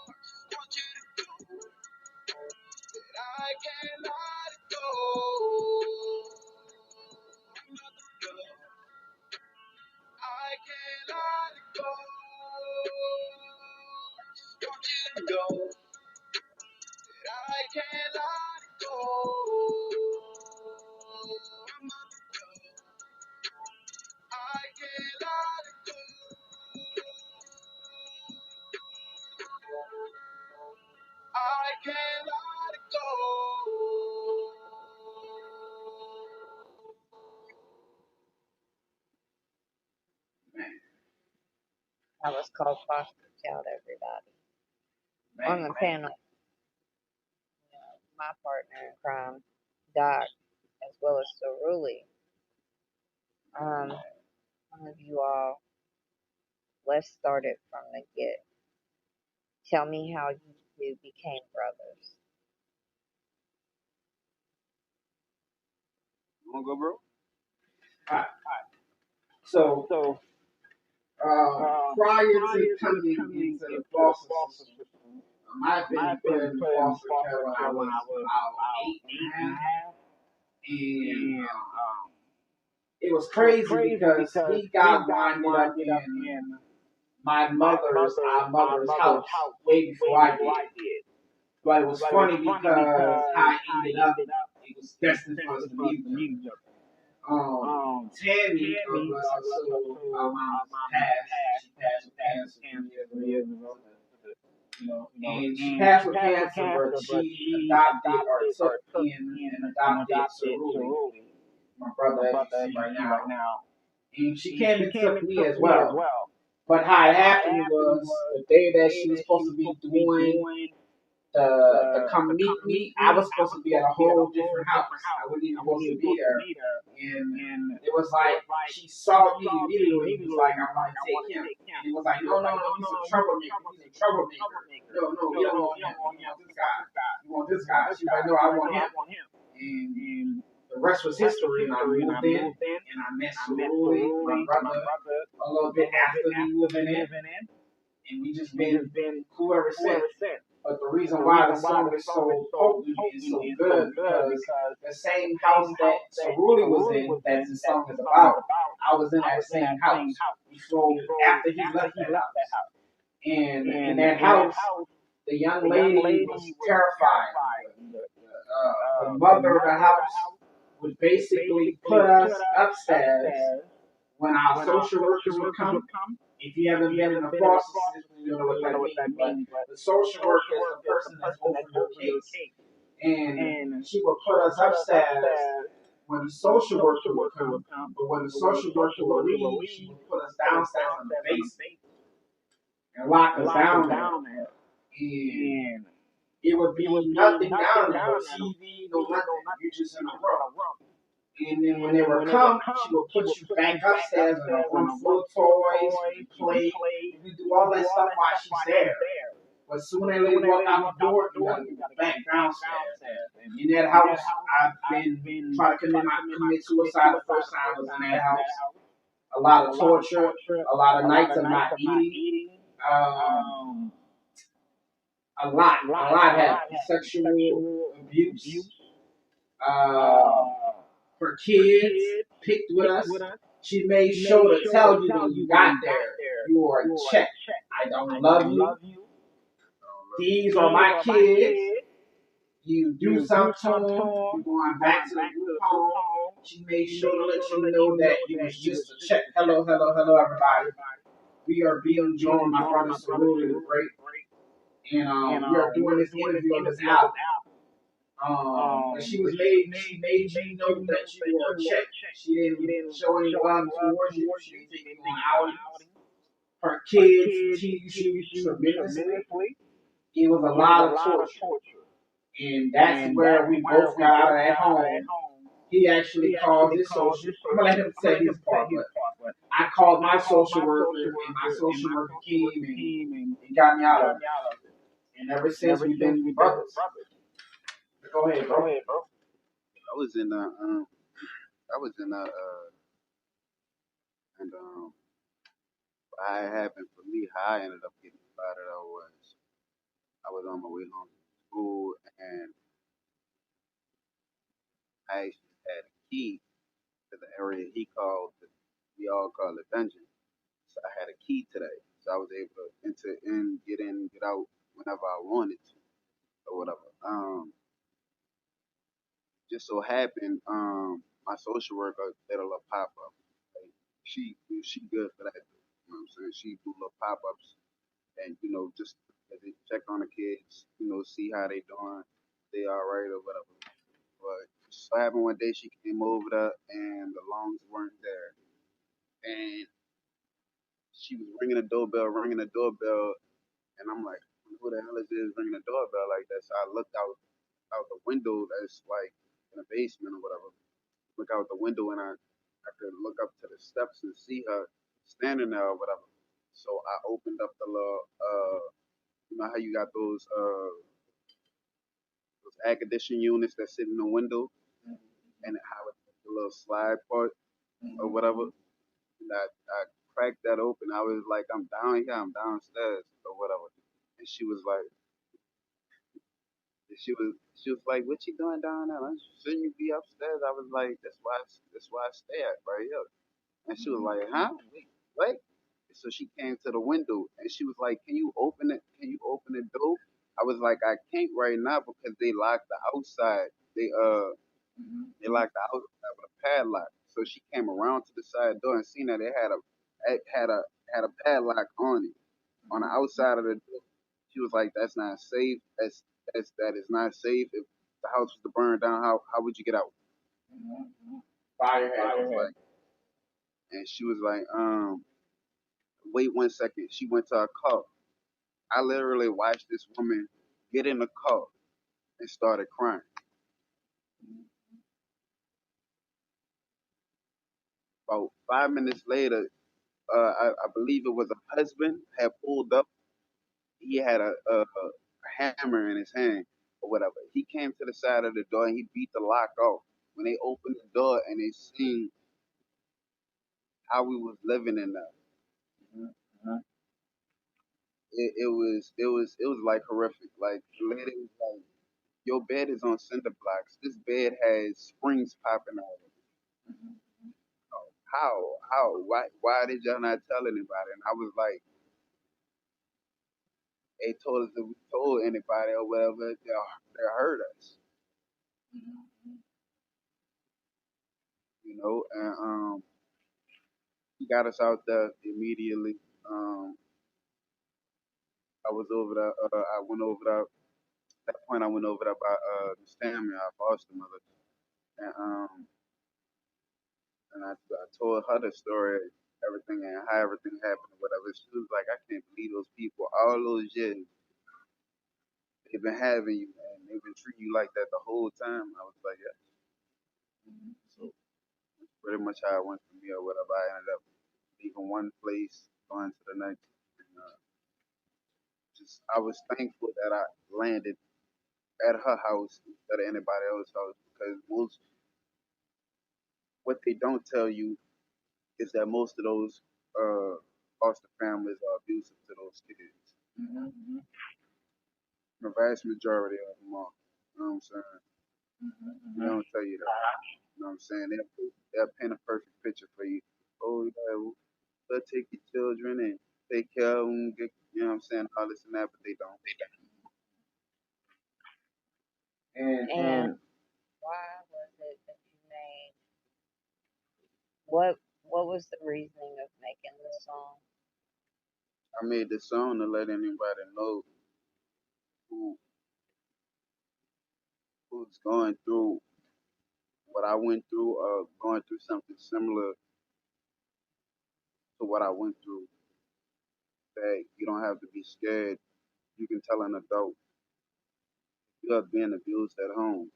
I just want you to know that I can't let it go. I'm not the girl. I can't let it go. I just want you to know that I can't let it go. I'm not the girl. I can't let it go. I can't let it go. That was called Foster Child, everybody. On the panel, my partner in crime, Doc, as well as Sir Ruly. One of you all, let's start it from the get. Tell me how you two became brothers. You wanna go, bro? Alright. So, prior to coming into the foster system, I've been put in foster care when I was about 8.5, and it was crazy because he got winded up in our mother's house way before I did. But it was funny because how it ended up, it was destined for us to meet each other. Tammy, bless her soul, our mom passed. She passed with cancer 3 years ago. And she passed with cancer, but she adopted or took in and adopted Ruly, my brother, as you see right now. And she came and took me as well. But how it happened was the day that she was supposed to be doing the come meet me, I was supposed to be at a whole different house. I wasn't even supposed to be there. And it was like she saw me immediately. It was like, I want to take him. And it was like, no, he's a troublemaker. No, you don't want him. You want this guy. You want this guy. She's like, no, I want him. And the rest was history. And I moved in, and I met Ruly, my brother, a little bit after me moving in. And we just been cool ever since. But the reason why the song is so potent and so good because the same house that Ruly was in, that the song is about, I was in that same house before after he left that house. And in that house, the young lady was terrified. The mother of the house would basically put us upstairs when our social workers would come. If you haven't been in a foster system, you don't know what that means. But the social worker is the person that's over your case. And she would put us upstairs when the social worker would come. But when the social worker would leave, she would put us downstairs in the basement and lock us down there. And it would be nothing down there, no TV, no nothing. You're just in a room. And then when they would come, she would put you back upstairs in a room full of toys, you play, you do all that stuff while she's there. But soon as they walk out the door, you gotta go back downstairs. In that house, I've been trying to commit suicide the first time I was in that house. A lot of torture, a lot of nights of not eating. A lot happened. Sexual abuse. Her kids picked with us. She made sure to tell you when you got there, you are checked. I don't love you. These are my kids. You do something to them, you're going back to the group home. She made sure to let you know that it was just a check. Hello, everybody. We are being joined. My brother Ruly, the great. and we are doing this interview on this album. But she made you know that you were a check. She didn't show any love towards you. She didn't take you on outings. Her kids teased you tremendously. It was a lot of torture. And that's where we both got out of that home. He actually called his social. I'm gonna let him say his part, but I called my social worker, and my social worker came and got me out of it. And ever since we've been brothers. Go ahead, bro. I was in I was in and how it happened for me, how I ended up getting fired out was I was on my way home from school and I actually had a key to the area we all call it dungeon. So I had a key to that. So I was able to enter in, get out whenever I wanted to or whatever. Just so happened, my social worker did a little pop up. Like, she good for that. You know what I'm saying? She do little pop ups and just check on the kids, see how they doing, they all right or whatever. But so happened one day she came over there and the lungs weren't there, and she was ringing the doorbell, and I'm like, who the hell is this ringing the doorbell like that? So I looked out the window that's like in the basement or whatever. Look out the window and I could look up to the steps and see her standing there or whatever. So I opened up the little how you got those air conditioning units that sit in the window and how it the little slide part or whatever. And I cracked that open. I was like, I'm down here, I'm downstairs or whatever. And she was like, what you doing down there? Shouldn't you be upstairs? I was like, that's why I stay at right here. And she was like, huh? Wait, what? So she came to the window and she was like, can you open it? Can you open the door? I was like, I can't right now because they locked the outside. They locked the outside with a padlock. So she came around to the side door and seen that it had a padlock on it on the outside of the door. She was like, that's not safe. That is not safe. If the house was to burn down, how would you get out? Fire Like, and she was like, wait 1 second. She went to her car. I literally watched this woman get in the car and started crying. About 5 minutes later, I believe it was a husband had pulled up. He had a hammer in his hand or whatever. He came to the side of the door and he beat the lock off. When they opened the door and they seen how we was living in there, it was like horrific. Like the lady was like, "Your bed is on cinder blocks. This bed has springs popping out of it. Why did y'all not tell anybody?" And I was like, "They told us that we told anybody or whatever, they hurt us, And he got us out there immediately. Um, I was over there. I went over there. At that point, I went over there by the Stamina, our foster mother, and I told her the story, everything and how everything happened or whatever. She was like, I can't believe those people all those years they've been having you and they've been treating you like that the whole time. I was like, yeah. So that's pretty much how it went for me or whatever. I ended up leaving one place, going to the next. And, just I was thankful that I landed at her house instead of anybody else's house because most what they don't tell you is that most of those foster families are abusive to those kids. The vast majority of them are. You know what I'm saying? They don't tell you that. You know what I'm saying? They'll paint a perfect picture for you. Oh yeah, they'll take your children and take care of them. You know what I'm saying? All this and that, but they don't. And why was it that you made what was the reasoning of making the song? I made this song to let anybody know was going through what I went through, going through something similar to what I went through, that you don't have to be scared. You can tell an adult you are being abused at home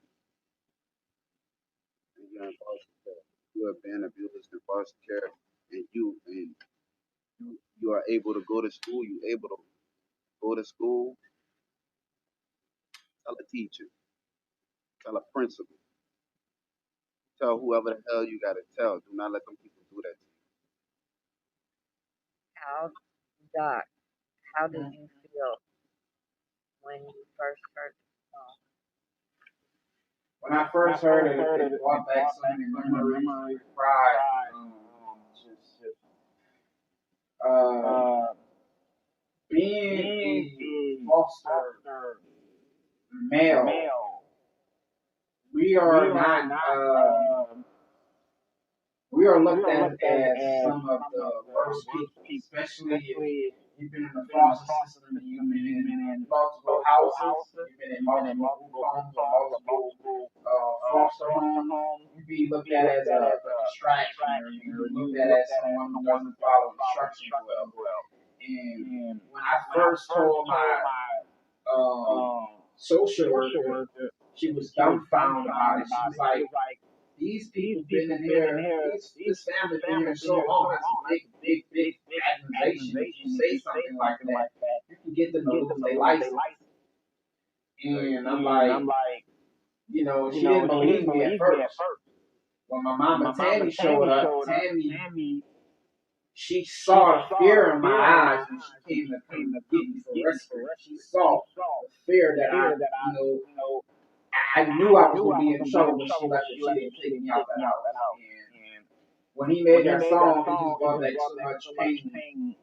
and you're in foster care. You are being abused in foster care, and you are able to go to school. You able to go to school. Tell a teacher, tell a principal, tell whoever the hell you got to tell. Do not let them people do that to How, Doc, how did you feel when you first heard the song? When I first heard it, it brought back so many memories. I cried. Uh, being a foster male, we are not. We are looked at as some of the worst people, especially if you've been in the foster system and you've been in multiple houses, you've been in multiple group homes or multiple foster homes. You be looked at as a distraction, or you be looked at as someone who doesn't follow instructions well. And when I first told my social worker, she was dumbfounded about it. She was like, these people been in here, this family been here so long. That's a big accusation. If you say something like that, you can get them to lose their license. And I'm like, she didn't believe me at first. When my mama Tammy showed up, Tammy, she saw the fear in my eyes when she came to get me for rescue. She saw the fear that I knew I was gonna be in trouble when she left if she didn't take me out the house. And when he made that song, he just brought back so much pain.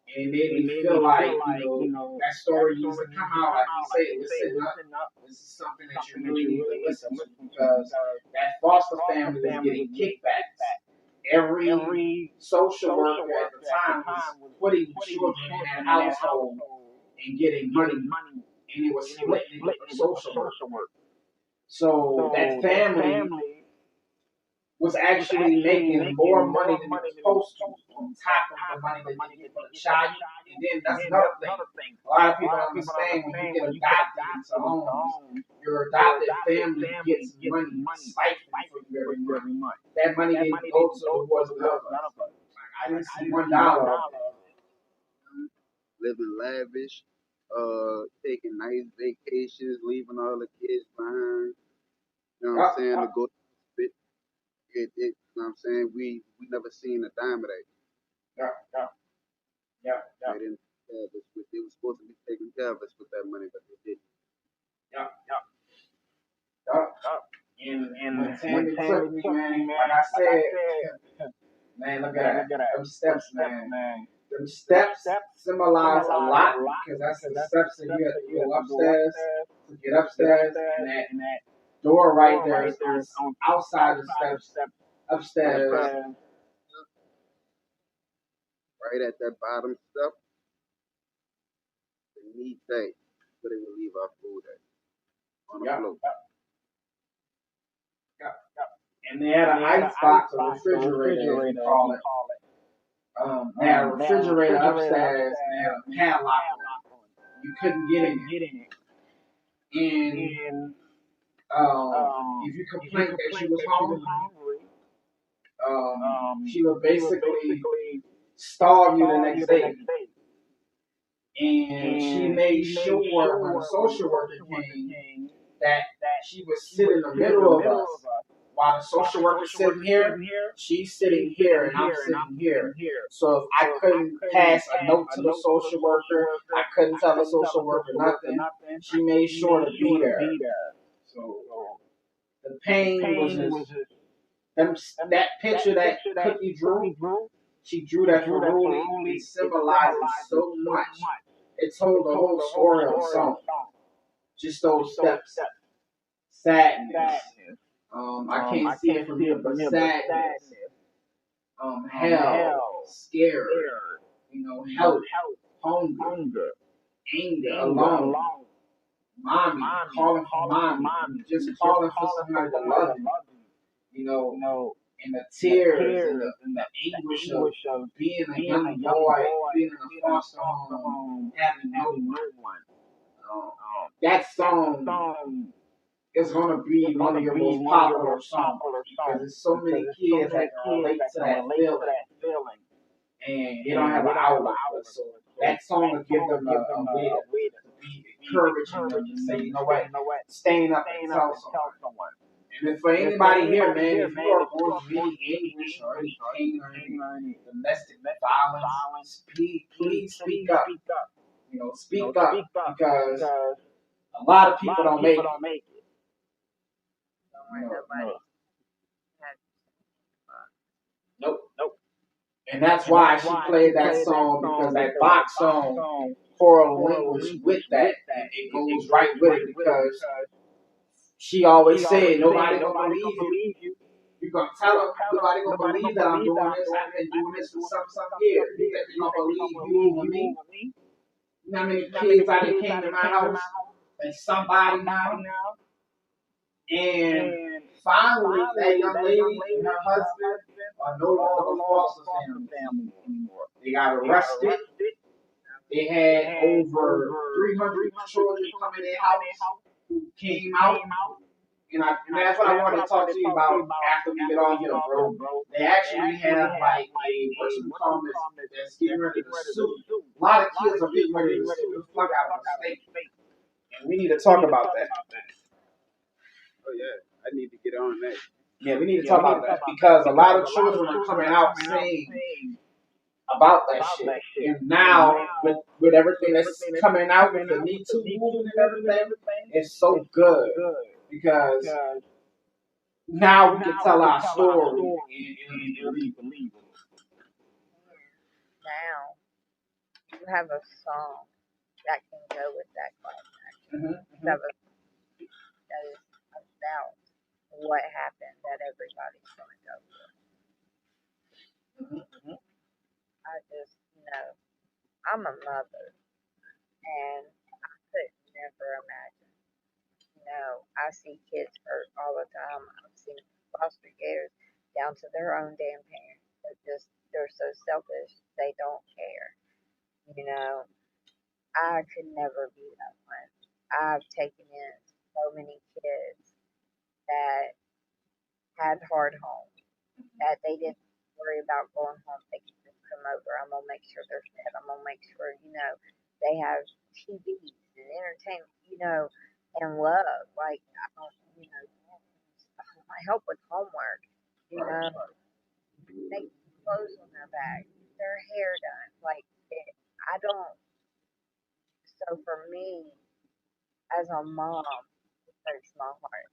And it made me feel like, that story needs to come out. Like you say, listen up. This is something that you really need to listen to, because that foster family was getting kickbacks. Every social worker at the time was putting children in that household and getting money. And it was splitting with the social work. So that family was actually making more money than it was supposed to, on top of the money that they get for the child. And then that's another thing. A lot of people don't understand, when you get adopted into homes, your adopted family gets money siphoned for you every month. That money didn't go towards none of us. Like, I didn't see $1 of it. living lavish, taking nice vacations, leaving all the kids behind. You know what I'm saying? To go spit. You know what I'm saying? We never seen a dime of that. Yeah. They didn't. They were supposed to be taking care of us with that money, but they didn't. Yeah. And when Tammy took me, man, like I said, man, look at that. Them steps, man. Them steps symbolize a lot, because that's the steps that you have to go upstairs to get upstairs, and that door right there is on outside the steps upstairs. Right at that bottom step, the neat thing where they would leave our food at on the floor. And they had an ice box or refrigerator, as we call it. They had a refrigerator upstairs, and they had a padlock on it. You couldn't get in it. And if you complained that she was hungry, she would basically starve you the next day. And she made sure when the social worker came that she would sit in the middle of us. While the social worker's sitting here, she's sitting here, and I'm sitting here. So if I couldn't pass a note to the social worker, I couldn't tell the social worker nothing, she made sure to be there. So the pain was just, that picture that Cookie drew, she drew that for Ruly. It symbolizes so much. It told the whole story of the song. Just those steps. Sadness. I can't see it from here, but sadness. Hell. Scared. Help. Hunger. Anger. Alone. mommy, calling for mommy, just calling for somebody to love you. You know, and the tears and the anguish of being a young boy, being in a foster home, having no one. That song is gonna be one of your most popular songs because there's so many kids that can relate to that feeling, and they don't have an outlet for it. So that song will give them a way to be encouraging them to say, you know what, staying up and tell someone. And then for anybody here, man, if you are going through any anguish or any pain or any domestic violence, please speak up. You know, speak up because a lot of people don't make it. Don't worry, nobody had Nope. And that's why she played that song because that box song correlates with that. And it goes right with it because she always said, nobody gonna believe you. You gonna tell them nobody gonna believe that I'm doing this. I've been doing this for some years. You think they gonna believe you over me? You know how many kids I done came to my house and somebody now? And finally, that young lady and her husband are no longer foster family anymore. They got arrested. They had over 300 children come in their house who came out. And that's what I wanted to talk to you about after we get off here, bro. They actually have like a what you call this that's getting ready to sue. A lot of kids are getting ready to sue the fuck out of the state. And we need to talk about that. Oh yeah, I need to get on that. Yeah, we need to talk about that because a lot of children are coming out saying about that shit. And now with everything that's coming out with the Me Too movement and everything, it's so good because now we can tell our story and be believable. now. You have a song that can go with that class action. That is about what happened that everybody's going to go through. I just know I'm a mother, and I could never imagine. I see kids hurt all the time. I've seen foster cares down to their own damn parents. They're so selfish. They don't care. You know, I could never be that one. I've taken in so many kids that had hard homes that they didn't worry about going home. They could just come over. I'm gonna make sure they're fed. I'm gonna make sure they have TVs and entertainment. And love. Like I don't, I help with homework. Make clothes on their back, their hair done. I don't. So for me, as a mom, it breaks my heart.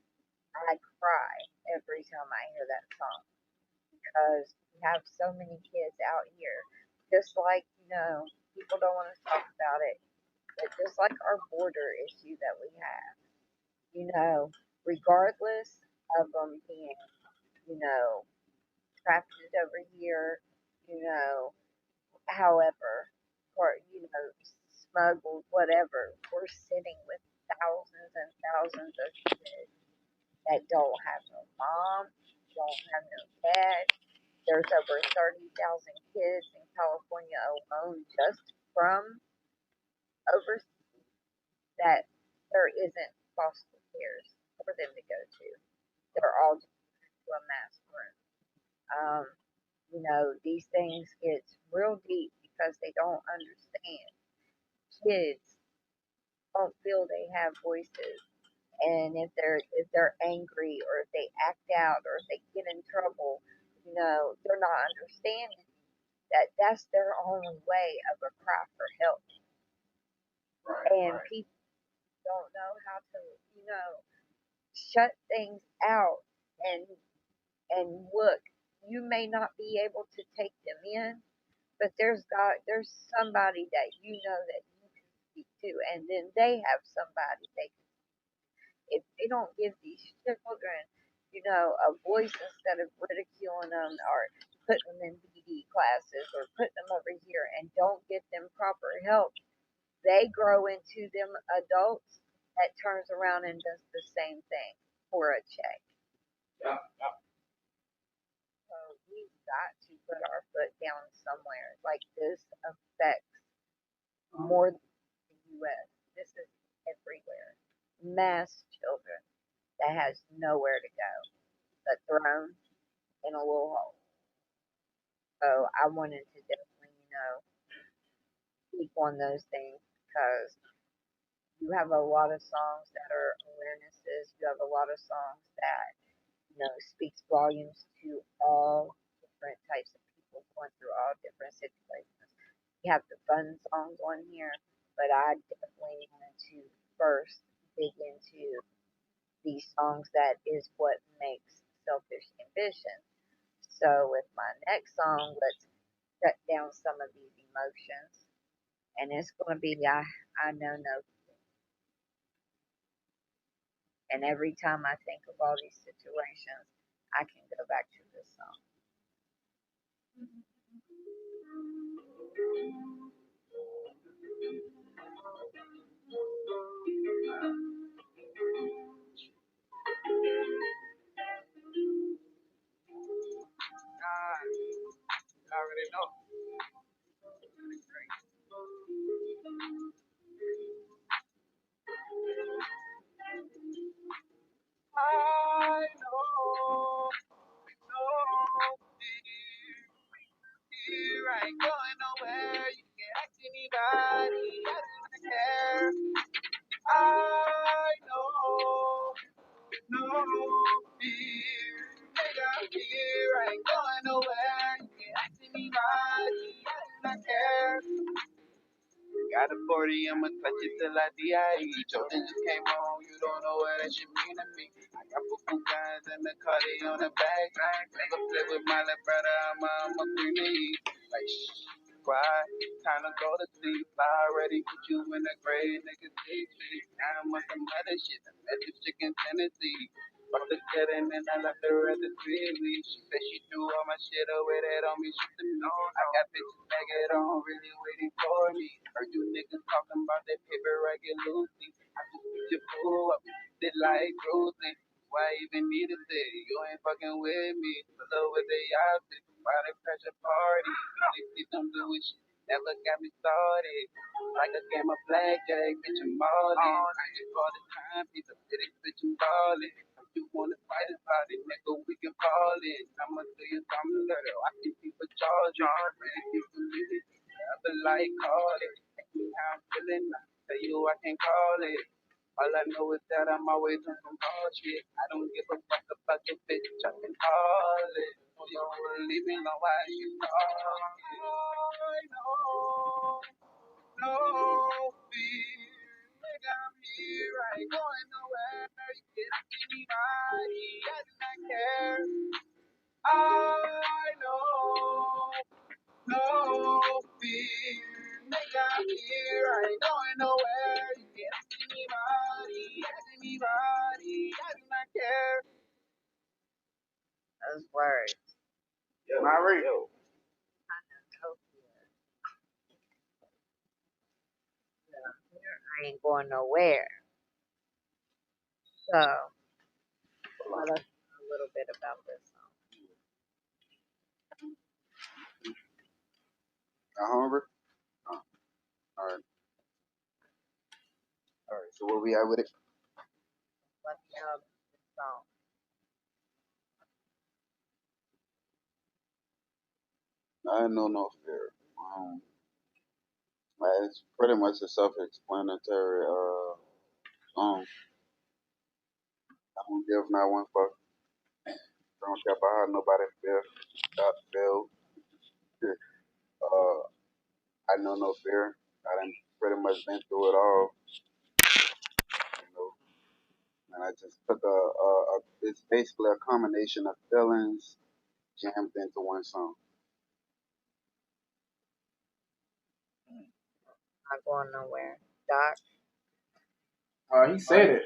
I cry every time I hear that song because we have so many kids out here. Just like, people don't want to talk about it, but just like our border issue that we have, regardless of them being, you know, crafted over here, you know, however, or, smuggled, whatever, we're sitting with thousands and thousands of kids that don't have no mom, don't have no dad. There's over 30,000 kids in California alone just from overseas that there isn't foster cares for them to go to. They're all just to a mass room. Um, these things get real deep because they don't understand. Kids don't feel they have voices, and if they're angry or if they act out or if they get in trouble, they're not understanding that that's their only way of a cry for help. And people don't know how to, shut things out and look. You may not be able to take them in, but there's somebody that that you can speak to, and then they have somebody they can. If they don't give these children, a voice instead of ridiculing them or putting them in BD classes or putting them over here and don't get them proper help, they grow into them adults that turns around and does the same thing for a check. Yeah. So we've got to put our foot down somewhere. Like this affects more than the U.S. This is everywhere. Mass children that has nowhere to go but thrown in a little hole. So I wanted to definitely, speak on those things because you have a lot of songs that are awarenesses. You have a lot of songs that, speaks volumes to all different types of people going through all different situations. You have the fun songs on here, but I definitely wanted to first dig into these songs that is what makes selfish ambition. So with my next song, let's shut down some of these emotions. And it's going to be I know no. And every time I think of all these situations, I can go back to this song. I already know. I know, here I ain't going nowhere. You can ask anybody, I do not care. I know, no fear. Nigga, I'm here, I ain't going nowhere. You can ask anybody, I do not care. Got a 40, I'ma touch it till I die. Jordan just came home, you don't know what that shit mean to me. I got football guys and the Cardi on the back. Never play with my little brother, I'm a greenie. Like, shh, quiet, time to go to sleep. I already put you in the grave, niggas deep. Now I'm on some other shit, I met this chick in Tennessee. Fuck the kid and then I left her at the TV. She said she threw all my shit away that on me, shoot the no. I got bitches bagging on, really waiting for me. Heard you niggas talking about that paper, I get loosey. I just put your fool up, did like Ruly. Why even need to say you ain't fucking with me? Pull up with the outfit, why they crash a party? They see them doing shit, never got me started. Like a game of blackjack, bitch, I'm all in. I just all the time, piece of city, bitch, I'm ballin'. If you wanna fight about it, nigga, we can fall in. I'ma do you something little, I can keep a charge on. Really, you can really never like call it. Ask me how I'm feeling, I tell you I can call it. All I know is that I'm always on some hard shit. I don't give a fuck about your bitch, I can call it. So you wanna leave me know why you call it. I know, no fear. Nigga, I'm here, I ain't going nowhere. You can ask anybody, I do not care. I know, no fear. Nigga, I'm here, I ain't going nowhere. You can ask anybody, I do not care. Those words. Mario. I ain't going nowhere. So let us know a little bit about this song. You hungry? Alright. Alright, so where we at with it? Let me know about this song. I know no fear. It's pretty much a self-explanatory song. I don't give not one fuck. Don't care about how nobody feel. I know no fear. I done pretty much been through it all, you know. And I just took it's basically a combination of feelings jammed into one song. Not going nowhere. Doc. He said it.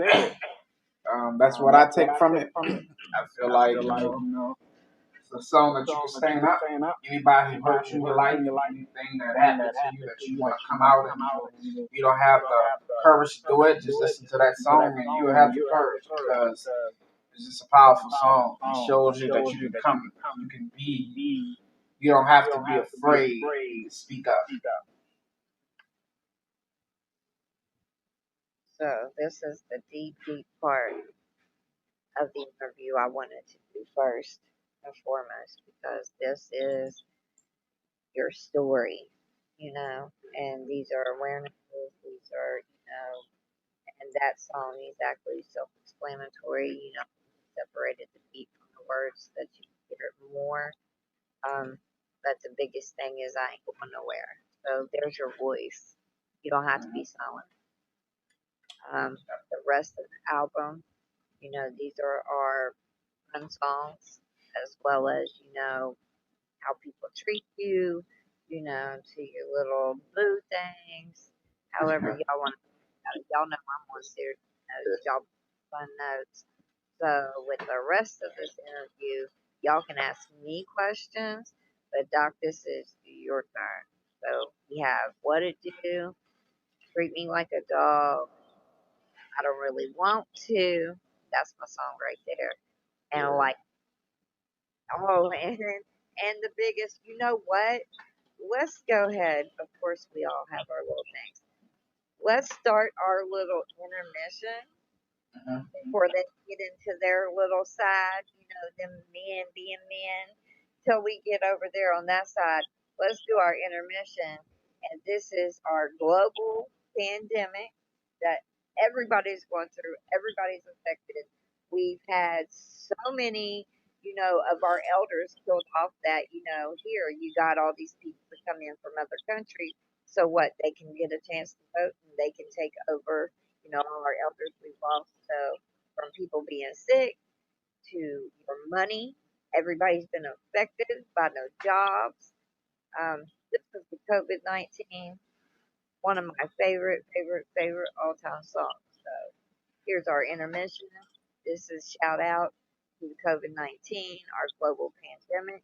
That's what I take from it. I feel like, it's a song that you can stand up. Anybody who hurt you in your life, anything that happened to you that you want to come out and you don't have the courage to do it, just listen to that song and you'll have the courage because it's just a powerful song. It shows you that you can be, you don't have to be afraid to speak up. So this is the deep part of the interview I wanted to do first and foremost because this is your story, and these are awarenesses, these are, and that song is actually self-explanatory, separated the beat from the words that you can hear it more. But the biggest thing is I ain't going nowhere. So there's your voice. You don't have to be silent. The rest of the album, these are our fun songs as well as, how people treat you, to your little boo things, however y'all want to. Y'all know I'm on serious notes, y'all fun notes. So with the rest of this interview, y'all can ask me questions, but Doc, this is your turn. So we have what it do, treat me like a dog. I don't really want to. That's my song right there. And like, oh, and the biggest, you know what? Let's go ahead. Of course, we all have our little things. Let's start our little intermission before they get into their little side, them men being men, till we get over there on that side. Let's do our intermission. And this is our global pandemic that everybody's going through, everybody's affected. We've had so many, of our elders killed off that, here you got all these people that come in from other countries. So what? They can get a chance to vote and they can take over, all our elders we've lost. So from people being sick to your money. Everybody's been affected by no jobs. This is the COVID 19, one of my favorite all time songs. So here's our intermission. This is shout out to the COVID 19, our global pandemic.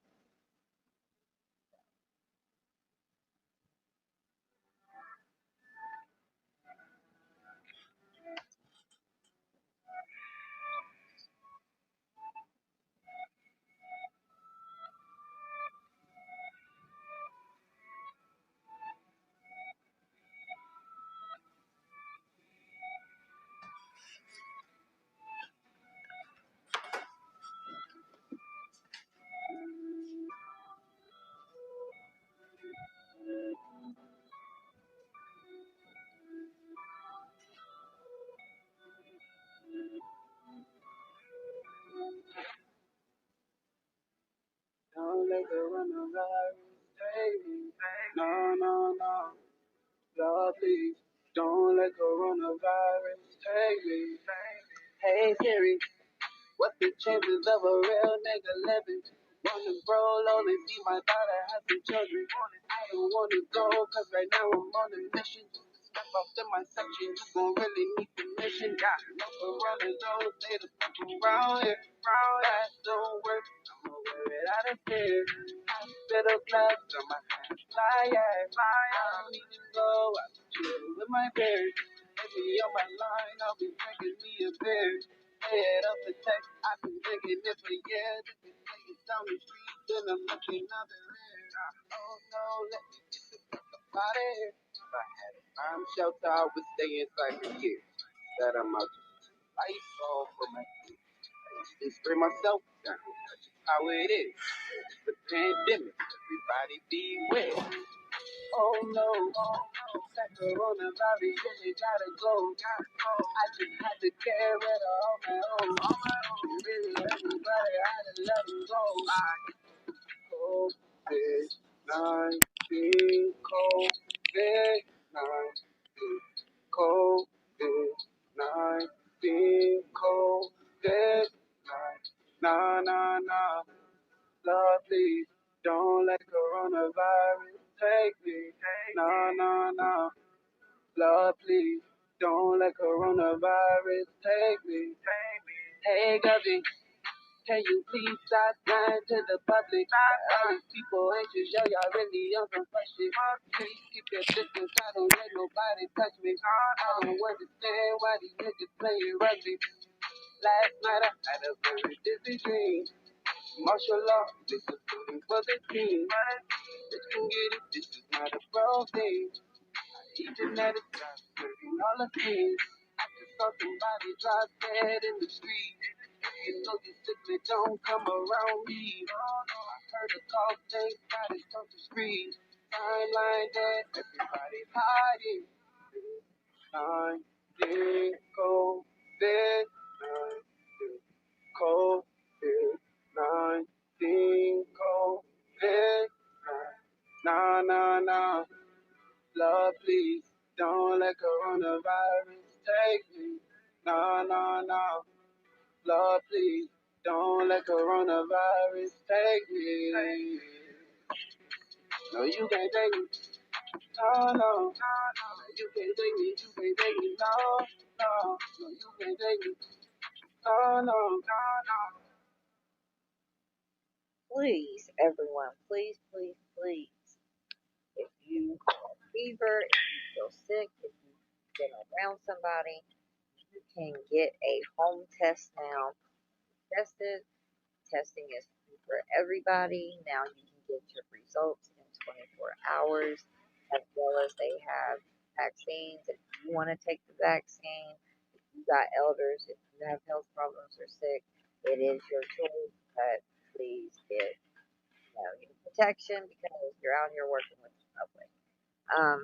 Don't let the coronavirus take me. No, no, no. Lord, please. Don't let coronavirus take me. Hey Siri, what's the chances of a real nigga living? Wanna grow low and see my daughter have some children. I don't wanna go, cause right now I'm on a mission. Step up in my section, you gon' really need permission. Got no corona, don't stay the fuck around here. That don't work, I'ma wear it out of fear. Hospital gloves on my hands, fly, yeah. I don't even go, I chill with my beard. Maybe on my line, I'll be drinking me a beer. Head up the text, I've been thinking this for years. If you take it down the street, then I'm looking other end. Oh no, let me get the fuck up out of here. If I had a bomb shelter, I would stay inside for years. That I'm out just life all for my kids. I used to spray myself down. That's just how it is. It's the pandemic. Everybody beware. Oh no, that coronavirus really gotta go. I just had to get rid of all my own. Really, everybody had to let them go. COVID-19, COVID-19, COVID-19, COVID-19. Nah, nah, nah. Lord, please don't let coronavirus take me. No, no, no. Lord, please don't let coronavirus take me. Hey, Guzzy, Can you please stop lying to the public? All these people anxious, yo, y'all really on some fresh shit. Please keep your distance, I don't let nobody touch me. I don't understand why these niggas playing rugby. Last night I had a very dizzy dream. Martial law, this is something for the team. Bitch can get it, this is not a pro thing. Even at a time, serving all the things. I just saw somebody drop dead in the street. You know you simply don't come around me. I heard a call, thank God it's on the street. Timeline dead, everybody's hiding. 19 COVID, 19 COVID, 19 COVID. Nah, nah, nah. Lord, please don't let coronavirus take me. Nah, nah, nah. Lord, please don't let coronavirus take me. No, you can't take me. No, no. You can't take me. You can't take me. No, no. No, you can't take me. No, no. No, no. Please, everyone, please, please, please. If you have fever, if you feel sick, if you've been around somebody, you can get a home test now. Tested. Testing is free for everybody. Now you can get your results in 24 hours, as well as they have vaccines. If you want to take the vaccine, if you got elders, if you have health problems or sick, it is your choice. But please get your protection because you're out here working with the public. Um,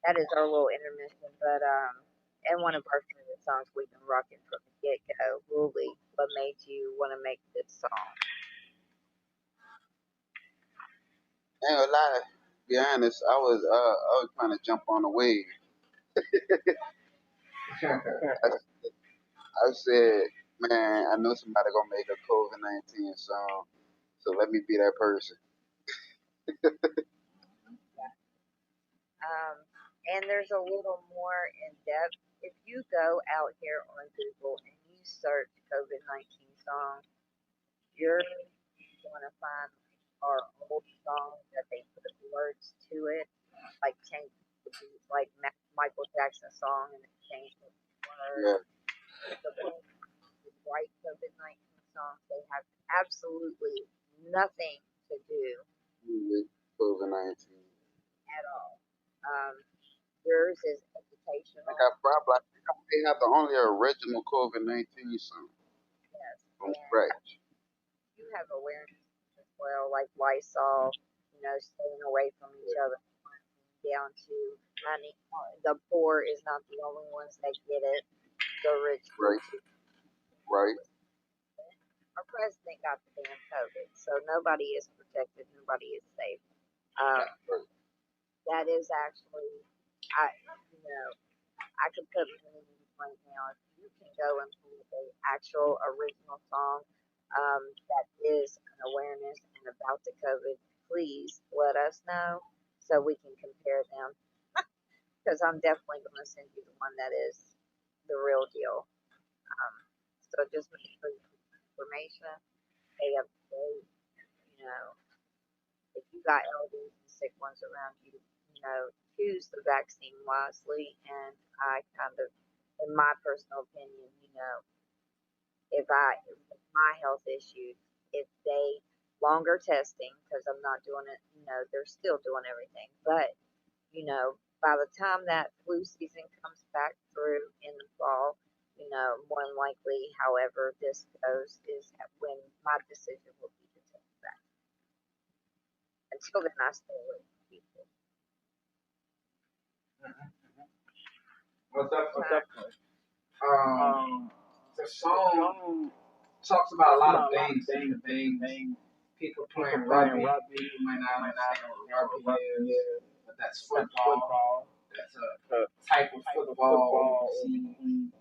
that is our little intermission, but and one of our favorite songs we've been rocking from the get go. Ruly, what made you want to make this song? Ain't gonna lie, to be honest, I was trying to jump on the wave. I said, man, I know somebody gonna make a COVID-19 song, so let me be that person. Um, and there's a little more in depth. If you go out here on Google and you search COVID 19 song, you're going to find our old song that they put words to it, like change the beat, like Michael Jackson song, and they changed the Yeah, words. The right COVID 19 songs, they have absolutely nothing to do with COVID-19. at all. Yours is I educational, got probably, I think they have the only original COVID-19 song yes, from and scratch. you have awareness as well, like Lysol, staying away from each other, down to honey. The poor is not the only ones that get it. The rich do Right, too. right, Our president got the damn COVID, so nobody is protected. Nobody is safe. Um, right. that is actually, I, you know, I could put money in right now. If you can go and pull a actual original song that is an awareness and about the COVID, please let us know so we can compare them. Because I'm definitely going to send you the one that is the real deal. Um, so just make sure you get information, stay up to date. You know, if you got elders and sick ones around you, choose the vaccine wisely. And I kind of, in my personal opinion, if my health issues, if they longer testing, because I'm not doing it, they're still doing everything. But, by the time that flu season comes back through in the fall, more than likely, however this goes, is when my decision will be to take it back. Until then, I stay with people. Most definitely. Definitely. Um, the The song song talks about a talks lot of about a lot of things, things, different different things. things. People People playing playing rugby. rugby. People might People not might not understand know what what rugby rugby is, is. but that's That's football. football. That's a The type of type of football football overseas, overseas.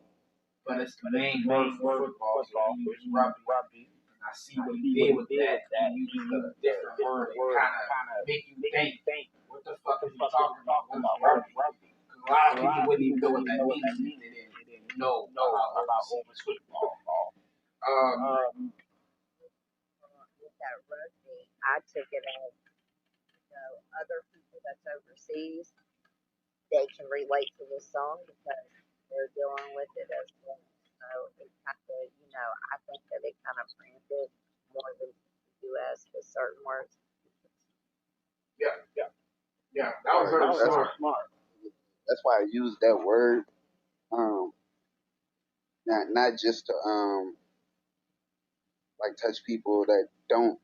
but it's the But it's main the word main for word for football, so football. he So used he used rugby. rugby. And I see I what he see what did he with did that. with He that. used He a used a different word different and word kind to of kind of make you make you think, think, what the fuck what is the he fuck is he talking about? talking What is about? What is rugby? rugby? Because a lot of A people lot of wouldn't people even know wouldn't what even that know what means that if means they if they didn't didn't know know about about overseas overseas football. football. With that rugby, I took it as, other people that's overseas, they can relate to this song because they're dealing with it as well. So it kind of, I think that it kind of branded more than the U.S. with certain words. Yeah. That was very smart. That's why I use that word. Not just to like touch people that don't,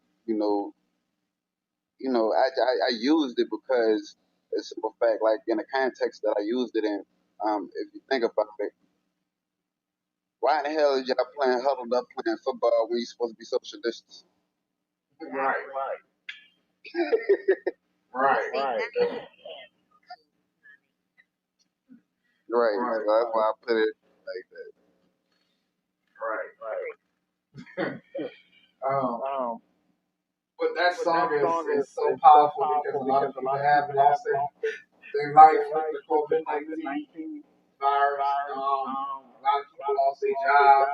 I used it because it's a simple fact, like in the context that I used it in. If you think about it, why in the hell is y'all huddled up playing football when you're supposed to be social distance? Right. Right. So that's why I put it like that. Right. But that song is so powerful because a lot of people have lost their life with the COVID-19 virus. A lot of people lost their jobs.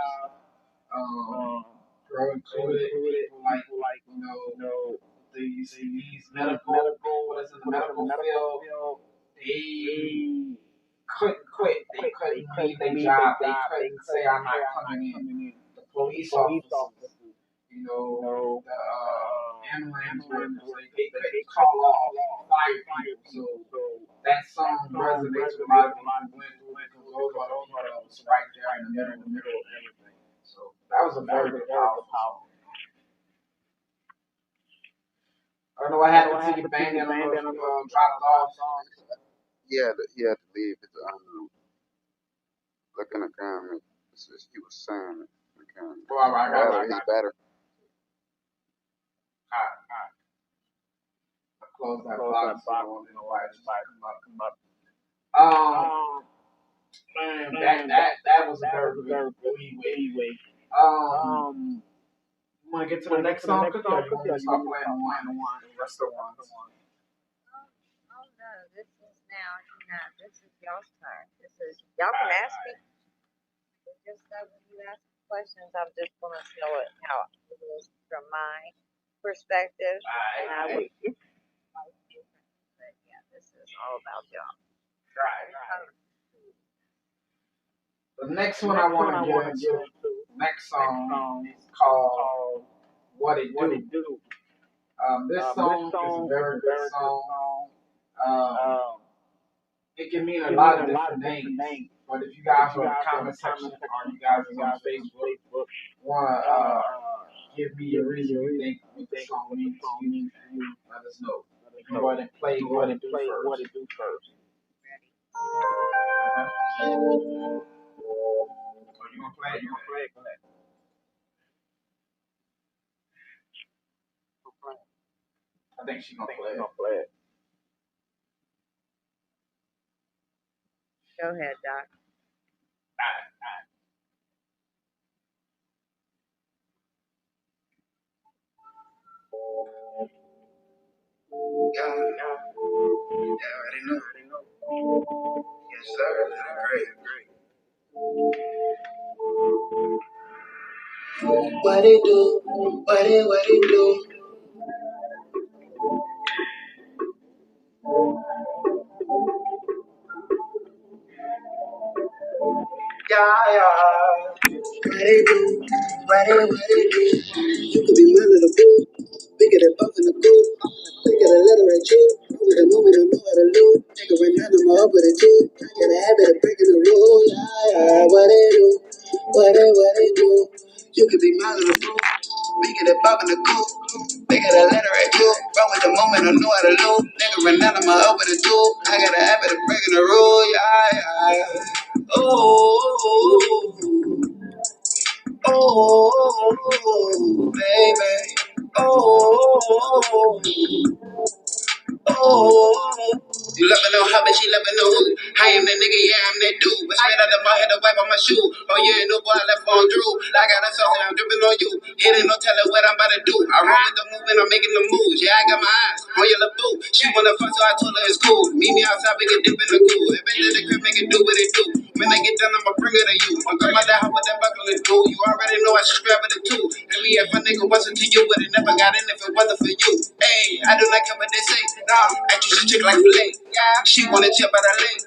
Girl included. People like these medical people that's in the medical field. They couldn't quit. They couldn't leave their job. They couldn't say, "I'm not coming in." The police officers, the ambulance workers, they couldn't call off fire people. So that song resonates with a lot of people who went through it because those are the people that was right there in the middle of everything. So that was a very good, powerful song. I don't know what happened to your band. I don't know if you dropped off. He had to leave. It's, looking at the comment, he was saying it. All right, I got his battery. All right. I close that box. So I don't know why it's come up. Man, that was a very good leeway. You want to get to the next song, Cookie, or you want me to start playing the rest of the ones? Oh no, this is now, this is y'all's turn. Y'all can ask me. Just so when you ask questions, I'm just going to tell it how it is from my perspective. And I would, but yeah, this is all about y'all. Right. The next one I want to get into, next song is called What It Do. This song is a very good song. It can mean a lot of different names. But if you guys are in the comment section or you guys are on Facebook, want to give me a reason you think what the song means to you, let us know. Go ahead and play What It Do first. Oh, you gonna play it? Go ahead. I think she's gonna play it. Go ahead, Doc. Yeah, already know. Yes, sir. Great. What it do? What it do? Yeah. What it do? What it do? You could be my little boo. Bigger than buff in the coop. Look at a letter at you. With a moment, I know how to lose. Take a run down, I'm up with a two. I get a habit of breaking the rules. Yeah. What it do? What it do? You could be my little boo. Bigger than buff in the coop. Bigger than letter at you. Run with the moment, I know how to lose. Nigga run down, I'm up with a two. I got a habit of breaking the rules. Yeah. Oh, baby. You loving on her, but she loving on who? I am that nigga, yeah, I'm that dude. But straight out the bar, had to wipe on my shoe. Oh, yeah, no boy, I left on Drew. I got a sauce and I'm dripping on you. It ain't no telling what I'm about to do. I roll with the move and I'm making the moves. Yeah, I got my eyes on your little boo. She wanna fuck, so I told her it's cool. Meet me outside, we can dip in the cool. If it's the crib, make it do what it do. When I get done, I'ma bring it to you. My grandma that how with that buckle and do. You already know I should grab it too. And we if a nigga wasn't to you, would it never got in if it wasn't for you. Hey, I do not care what they say. Nah, I treat you chick like filet. She wanna chip out her leg.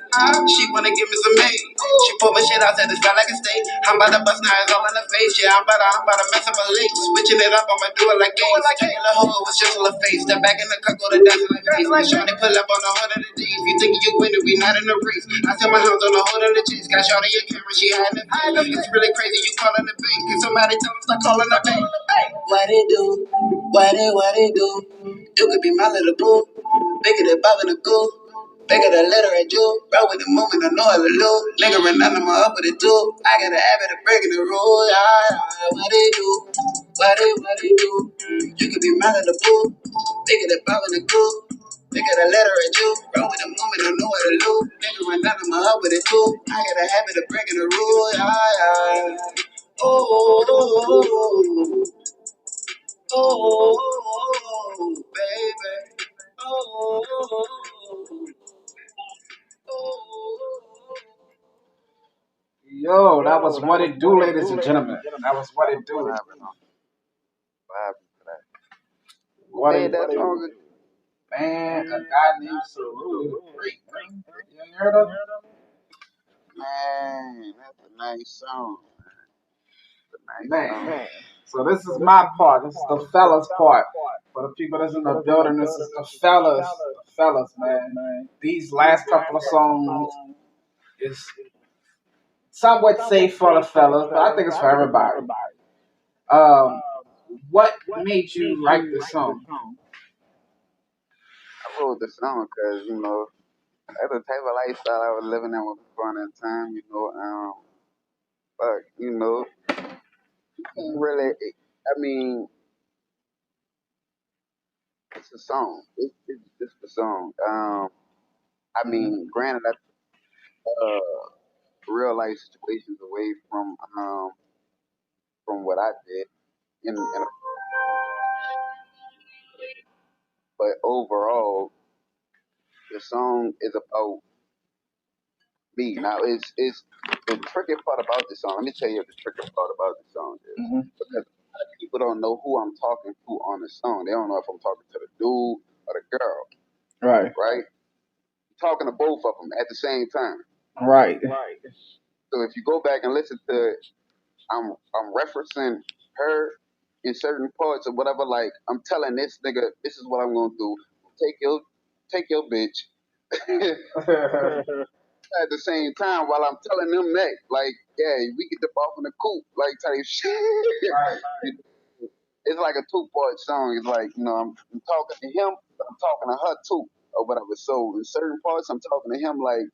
She wanna give me some made. She pull my shit out, said it's felt like a steak. I'm about to bust now, it's all in the face. Yeah, I'm about to mess up a leak. Switching it up, I'ma do it like games. Taking the hoe was just a little face. Step back in the cut, go to dancing like face. Shawty pull up on the hood of the D's. You think you winning, we not in the race. I set my hands on the hood of the G's. Got shawty your camera, she hiding the face. It's really crazy, you calling the bank. Can somebody tell them stop calling the bank? What it do? What it do? You could be my little boo. Bigger than Bob in the goo. Bigger than letter at you. Bro with the movement, I know I look. Nigga run under my up with it too. I got a habit of breaking the rule. Yeah, what it do? What it do? You could be my little boo. Bigger than Bob in the goo. Bigger than letter at you. Bro with the movement, I know how to lose. Nigga run under my up with it too. I got a habit of breaking the rule. Yeah. Oh, oh, baby. Oh, oh. Yo, that was What It Do, ladies and gentlemen. That was What It Do. Vibing for that. Who What made it that song? man, a guy named Ruly the Great, man. You ain't heard of him? Man, that's a nice song. That's a nice Man. song. So this is my part. This is the fellas part. For the people that's in the building, this is the fellas. The fellas, man. These last couple of songs is somewhat safe for the fellas, but I think it's for everybody. Um, what made you write this song? I wrote the song because, that's the type of lifestyle I was living in with upon that time, but, really, I mean, it's a song. It's just a song. I mean, granted, I real life situations away from what I did, but overall, the song is about me. Now, it's the tricky part about the song. Let me tell you the tricky part about the song is because a lot of people don't know who I'm talking to on the song. They don't know if I'm talking to the dude or the girl, Right. right? I'm talking to both of them at the same time. Right. So if you go back and listen to it, I'm referencing her in certain parts or whatever. Like I'm telling this nigga, this is what I'm gonna do. Take your bitch. At the same time, while I'm telling them that, like, yeah, we get the off in the coop, like type shit. Right. It's like a two-part song. It's like, I'm talking to him, but I'm talking to her too, or whatever. So in certain parts, I'm talking to him like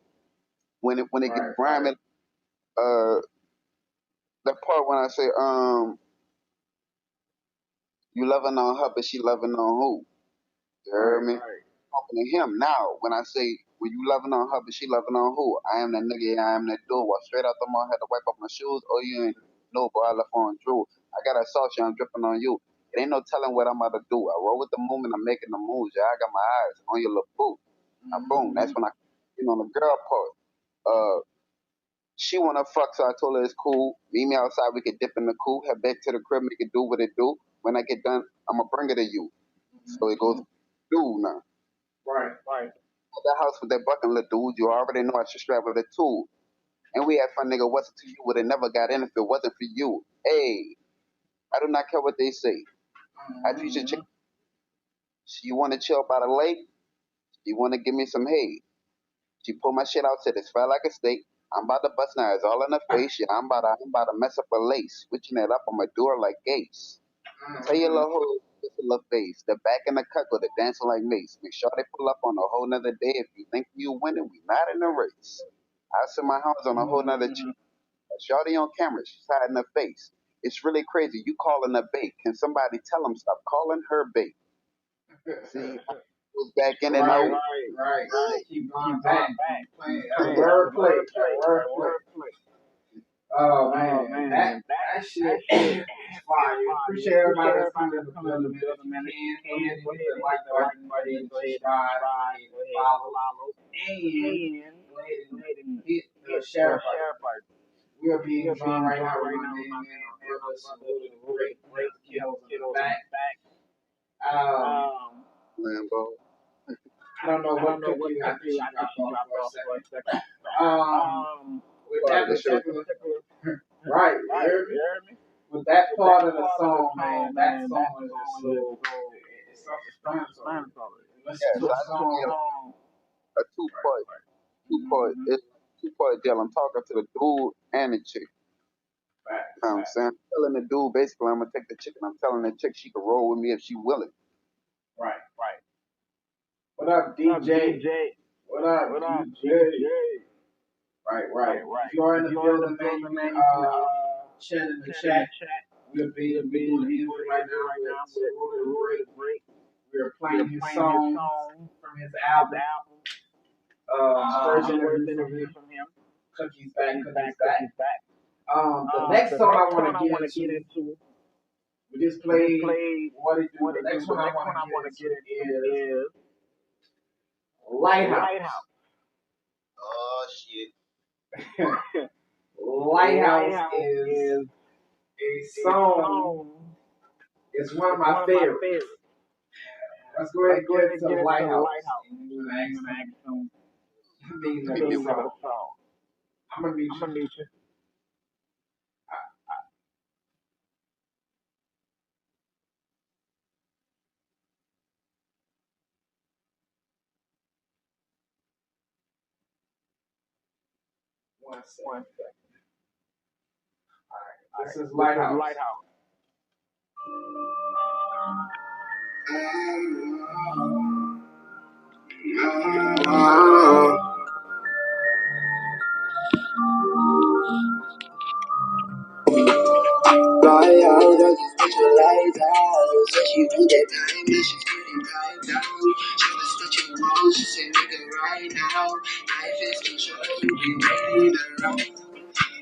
when it gets grimy. That part when I say, you loving on her, but she loving on who? You heard me? Talking to him now. When I say, when you loving on her, but she loving on who? I am that nigga, yeah, I am that dude. Walk straight out the mall, had to wipe up my shoes. Oh, you ain't no, boy, I left on Drew. I got a sauce, I'm dripping on you. It ain't no telling what I'm about to do. I roll with the movement, I'm making the moves. Yeah, I got my eyes on your little boo. Now, boom, that's when I, on the girl part. She wanna fuck, so I told her it's cool. Meet me outside, we could dip in the cool. Head back to the crib, make it do what it do. When I get done, I'ma bring it to you. So it goes, do now. Right. At the house with that bucket list, dude, you already know I should strap with a tool. And we had fun, nigga. What's it to you? Would have never got in if it wasn't for you. Hey, I do not care what they say. I treat your chick. You want to chill by the lake? You want to give me some hay? She pulled my shit out, said it's felt like a steak. I'm about to bust now. It's all in the face. Yeah, I'm about to mess up a lace. Switching it up, I'ma do her like Gates. Tell your little hoe with a little face. The back in the cut with it dancing like mace. Make sure they pull up on a whole nother day. If you think you winning, we not in the race. I set my hands on a whole nother chick. Shorty on camera, she's hiding her face. It's really crazy. You calling her bait. Can somebody tell him stop calling her bait? See, I was back in and out. Right. Keep going back. Keep playing. Wordplay. Wordplay. Oh man, that shit is fire. Appreciate everybody that's coming in the building, man. If you can, go ahead and hit the like button, go ahead and subscribe, go ahead and follow, and go ahead and hit the share button. We are being joined right now with my main man, our brother, Ruly the Great. We have the kiddos in the back. Lambo. I don't know what cookie I think she dropped off for a second. With that particular, right, you hear me? With that part of the song, man, that song is just so, it's self-explanatory. Listen to So the I just want to song. give a two-part. It's two-part deal. I'm talking to the dude and the chick. You know what I'm saying? I'm telling the dude basically I'm gonna take the chick, and I'm telling the chick she can roll with me if she willing. Right. What up, DJ? What up, DJ? Right. If you're in the building, man, you can chat in the chat. We're being interviewed right now with Ruly the Great. We're playing his songs from his album. First interview from him. Cookie's back. The next song I want to get into, we just played What It Do. The next one I want to get into is Lighthouse. Oh shit. Lighthouse is a song. It's one of my favorites. Let's go ahead and get into Lighthouse. And you're going to ask them the meaning of the song. I'm going to meet you. One second. All right. This is Lighthouse. Lighthouse, I just put your lighthouse. Said she want that time, that she's getting right down. Show us what you want, she said, nigga, right now. Life is too short, you be waiting around.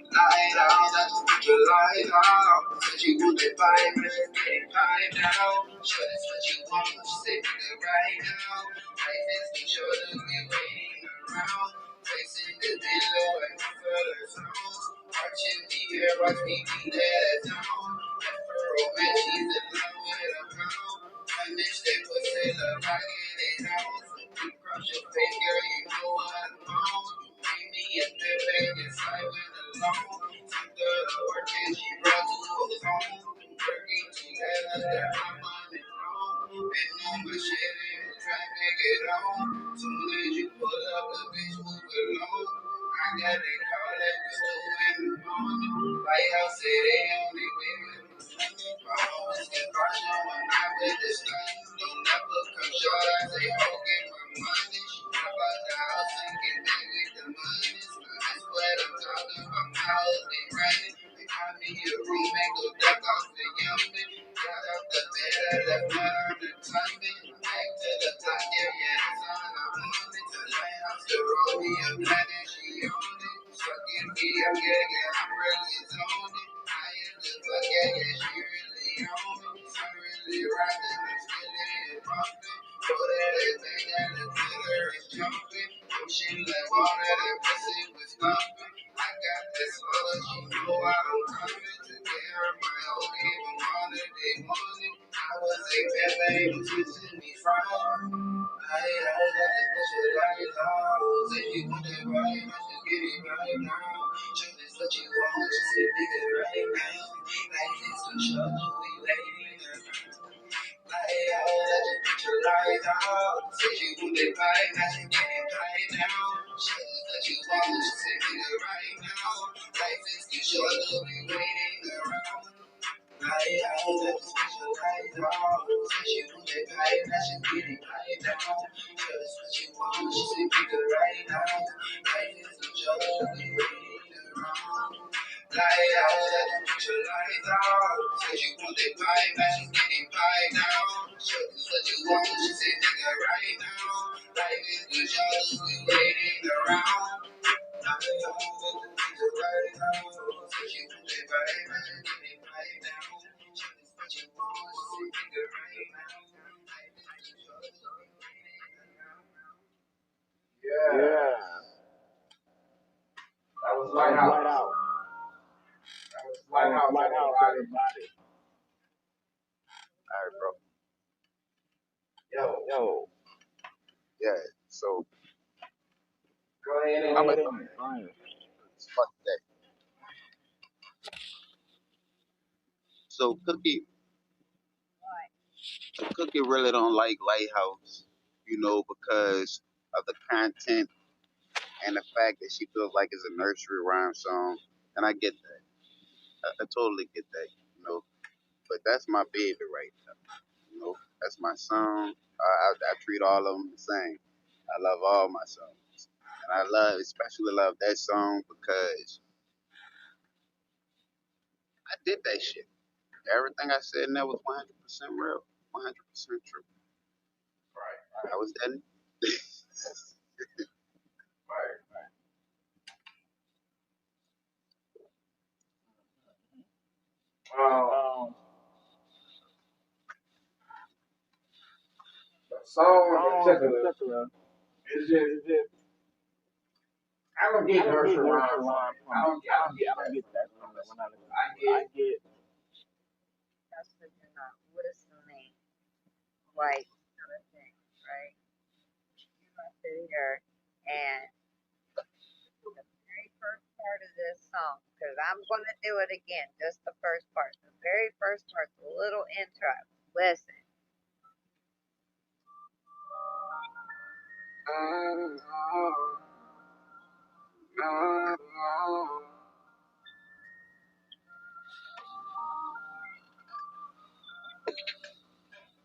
Lighthouse, I just put your lighthouse. Said you want that vibe, man, she's getting right now. Show us what you want, she said, nigga, right now. Life is too short, you be waiting around. Facing the pillow and my fellas songs. Watching the air, watch me be there down. After romance, she's in love with a pound. Punish that pussy, love, I get it out. You cross your face, girl, you know what I'm on. You made me a bit back inside when alone. Took her to work and she brought two hoes home. Working together, that I'm on it wrong. Been on my shit and trying to get on. Soon as you pull up, the bitch move along. I got that call that was 2 in the morning. Lighthouse say they only wait with me. My homies get partial when I with the stuff. Don't never come short, I say, oh, get my money. She pop out the house and get back with the money. That's what I'm talking about, my house be running. They call me a roommate, go duck off the youngin'. Got up the bed, I left mud on the tummin'. Back to the top, yeah, that's all I wanted. The lighthouse to roll me a blunt and she on it. Sucking me up, yeah, I'm really zoned it. I am the fuck, yeah, she really on me. I'm really riding, I'm still in pumping. Throw that thing that the killer is jumping. Ocean like water, that pussy was thumping. I got that swallow, she know I'm coming. Took care of my old even wanted, they wanted. I was a pepe, was switching me from. I got this bullshit like hoes. If you want that right, I should get it right now. Show this what you want, just say nigga right now. Life is too short, we waiting around. Light out, I just put your light out. Say you want that right, I should get it right now. Show this what you want, just say nigga right now. Life is too short, we waiting around. Light out, I just put your light out. Say you want that right, I should get it right now. Show this what you want, just say nigga right now. Life is too short, we waiting around. Light out, I just put your light out. Say you want that right, I should get it right now. Show this what you want, just say nigga right now. Life is too short, we waiting around. Light out, I just put your light out. Say you want that right, I should get it right now. Show this what you want, just say nigga right now. Life is too short, we waiting around. Yeah. That was Lighthouse. Lighthouse, everybody. All right, bro. Yo, Yeah. So go ahead and I'm gonna explain. fuck that. So Cookie really don't like Lighthouse, because of the content and the fact that she feels like it's a nursery rhyme song. And I get that. I totally get that. But that's my baby right now. That's my song. I treat all of them the same. I love all my songs, and especially love that song because I did that shit. Everything I said in there was 100% real, 100% true. I was that. Um, the song in particular is just I don't get nursery rhyme from it. I don't get that from it. I get That's because you're not listening, like, kind of thing, right? You're not sitting here and the very first part of this song, because I'm going to do it again, just the first part. The very first part, the little intro. Listen.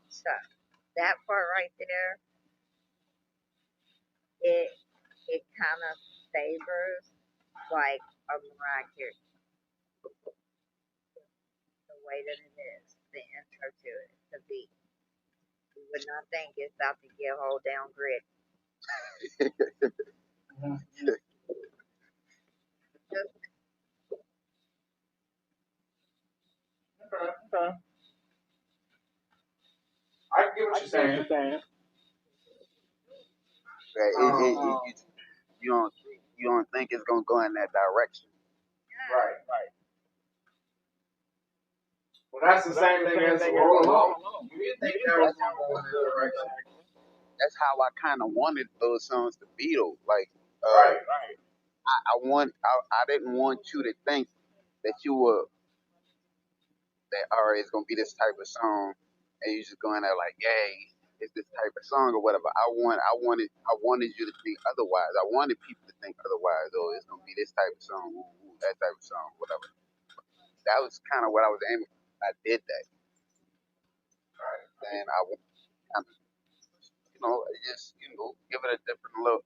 So that part right there, it kind of favors like a Mariah Carey, the way that it is, the intro to it, the beat. You would not think it's about to get hold down gritty. Just okay. I get what you're saying. It, you don't think it's gonna go in that direction. Right. Well, that's the same thing as Roll Along. You didn't think that was going to go in that direction. That's how I kind of wanted those songs to be, though. Like, Right. I didn't want you to think that you were that all right, it's gonna be this type of song, and you just going there like, yay, it's this type of song or whatever. I wanted you to think otherwise. I wanted people to think otherwise. Oh, it's gonna be this type of song, that type of song, whatever. That was kind of what I was aiming for. I did that, and I kind of, just give it a different a little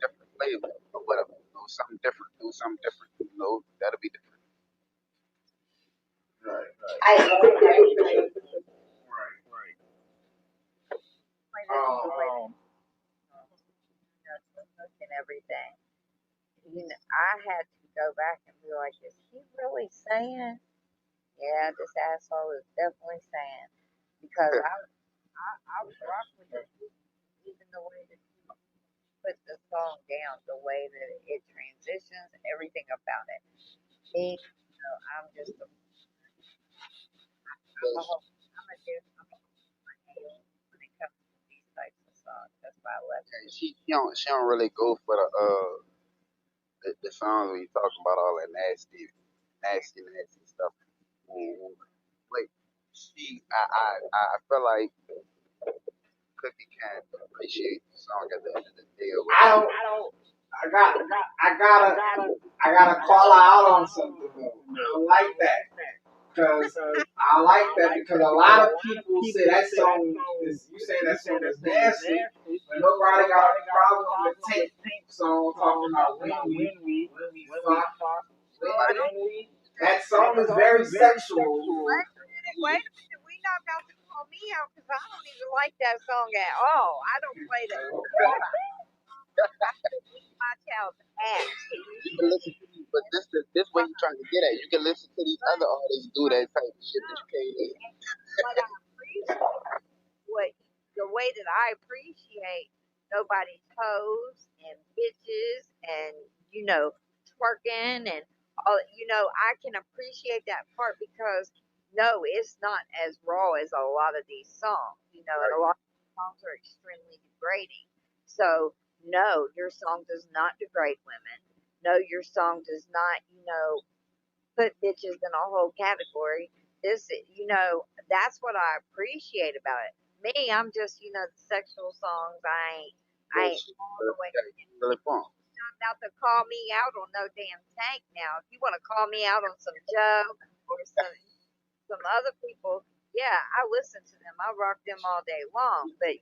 different flavor or whatever. Something different. Do something different. That'll be different. Right. I always say Right. and everything. I had to go back and be like, is he really saying? Yeah, this asshole is definitely saying because I was rocking with it, even the way that he put the song down, the way that it transitions, everything about it. I'm just I'm a nail when it comes to these types of songs. That's why I left it. She don't really go for the songs where you talking about all that nasty stuff. Like I feel like Cookie can't appreciate the song at the end of the day. Or I don't. I gotta call her out on something though. I don't like that because I like that because a lot of people say that song is. You say that song is nasty, but nobody got a problem with Tank song talking about when we fuck. That song is very sexual. Wait a minute, we not about to call me out because I don't even like that song at all. I don't play that. My child's ass. you can listen, but this what he's trying to get at. You can listen to these other artists do that type of shit that you can't do. But I appreciate the way that I appreciate nobody's hoes and bitches and twerking and I can appreciate that part because no, it's not as raw as a lot of these songs, and a Right. lot of these songs are extremely degrading. So, no, your song does not degrade women. No, your song does not, put bitches in a whole category. That's what I appreciate about it. Me, I'm just, the sexual songs. I ain't all the way. Really fun. About to call me out on no damn tank now. If you want to call me out on some Joe or some other people, yeah, I listen to them. I rock them all day long. But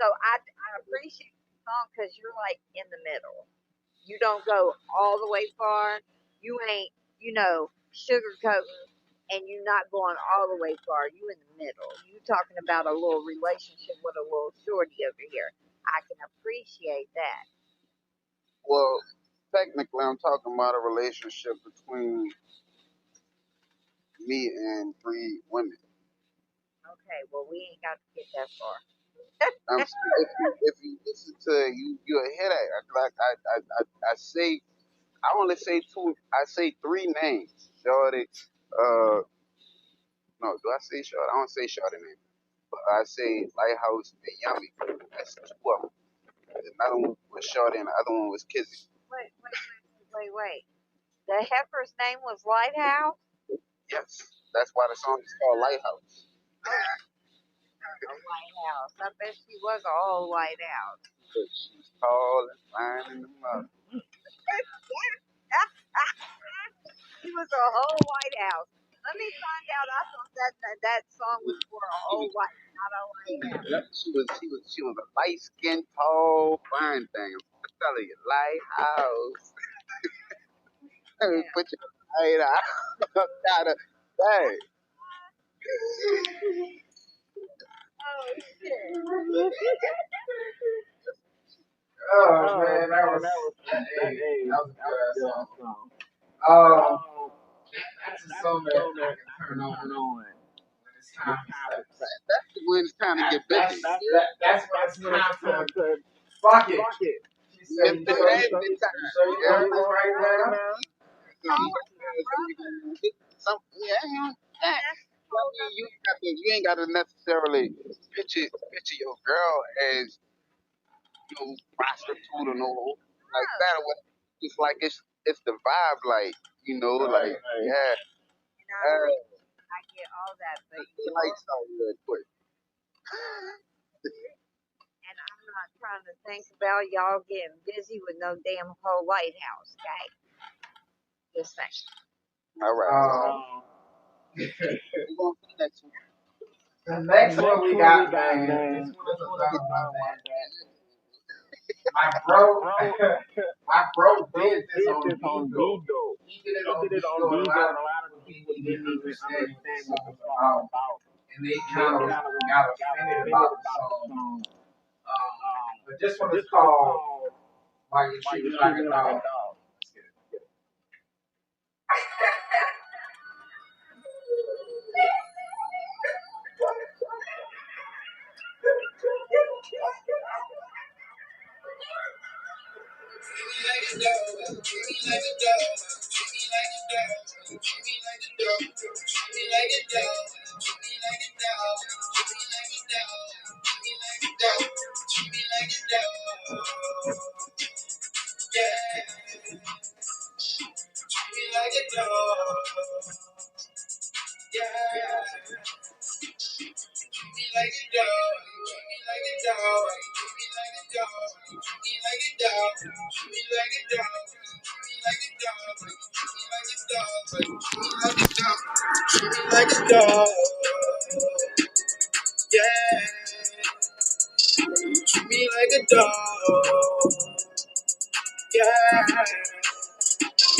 so I appreciate the song because you're like in the middle. You don't go all the way far. You ain't sugarcoating, and you're not going all the way far. You in the middle. You talking about a little relationship with a little shorty over here. I can appreciate that. Well, technically, I'm talking about a relationship between me and 3 women. Okay, well we ain't got to get that far. I'm saying if you listen to you, you'll hear that. Like I say, I only say two. I say 3 names. Shorty. No, do I say Shorty? I don't say Shorty name. But I say Lighthouse and Yummy. That's two of them. Another one was Shorty and the other one was Kizzy. Wait. The heifer's name was Lighthouse? Yes, that's why the song is called Lighthouse. A lighthouse. I bet she was a whole lighthouse. She's tall and fine in the mother. She was a whole White House. Let me find out. I thought that song was for a She whole was, white, not a White House. yep, she was a light skinned, tall, fine thing. I'm telling you, Lighthouse. Let me Yeah. put your light out. Gotta, hey. Oh shit. Oh man, that was hey, that was a good ass song. That's a song that I can turn on when it's time for sex. That's when it's time to get That's busy. that's when it's time to fuck it. She said, It's "You the sure nasty you time. sure you Yeah. want this right now?" Some, Call her my brother. yeah, yeah. That's I whole mean, other. you ain't got to necessarily picture your girl as prostitute or no like that or what. It's like it's the vibe, like like yeah, And I get all that, but the lights out real quick. and I'm not trying to think about y'all getting busy with no damn whole White House, okay? Just saying. All right, The we going to the next one. next one we got, man. This one is about my man. My bro, my bro did this on Beagle. He did it on Beagle, and a lot of people didn't even understand what the song was about, and they kind of got offended about the song. But this one is called "Why You Treat Me Like a Dog." Let's get it. Like a dog, yeah. Treat me like a dog, yeah.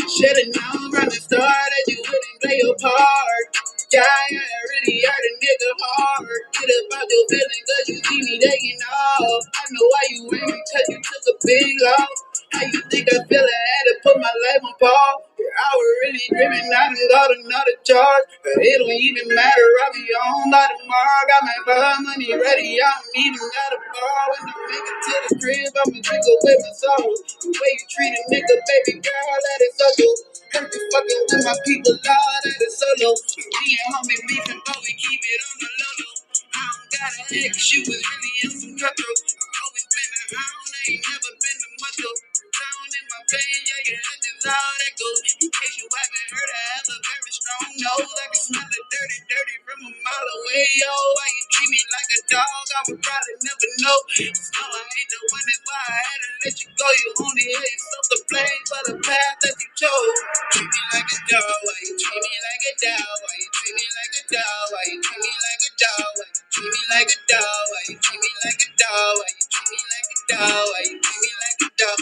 Should've known from the start that you wouldn't play your part. Yeah, really hurt a nigga hard. Get about your feelings cause you see me taking off. I know why you ain't cause you took a big loss. How you think I feel? I had to put my life on pause. Yeah, I was really dreaming I done got another charge. But it don't even matter, I'll be on by tomorrow. Got my blood money ready, I don't even got a bar. When I make it to the crib, I'ma drink away my sorrows. The way you treat a nigga, baby girl, let it suckle. Hurt you fucking with my people, Lord, that is solo. Me and homie beefing, but we keep it on the low low. I don't gotta ask you, but really I'm some cutthroat. Always been a hound, I ain't never been a muscle. Down in my veins, yeah, yeah, that's all that goes. In case you haven't heard, I have a very strong nose. I can smell it dirty, dirty from a mile away. Oh, why you treat me like a dog? I would probably never know. No, I ain't the one that's why I had to let you go. You only had yourself to blame for the path that you chose. Treat me like a dog, why you treat me like a dog? Why you treat me like a dog? Why you treat me like a dog? Why you treat me like a dog? Why you treat me like a dog? Why you treat me like a dog? Why you treat me like a dog?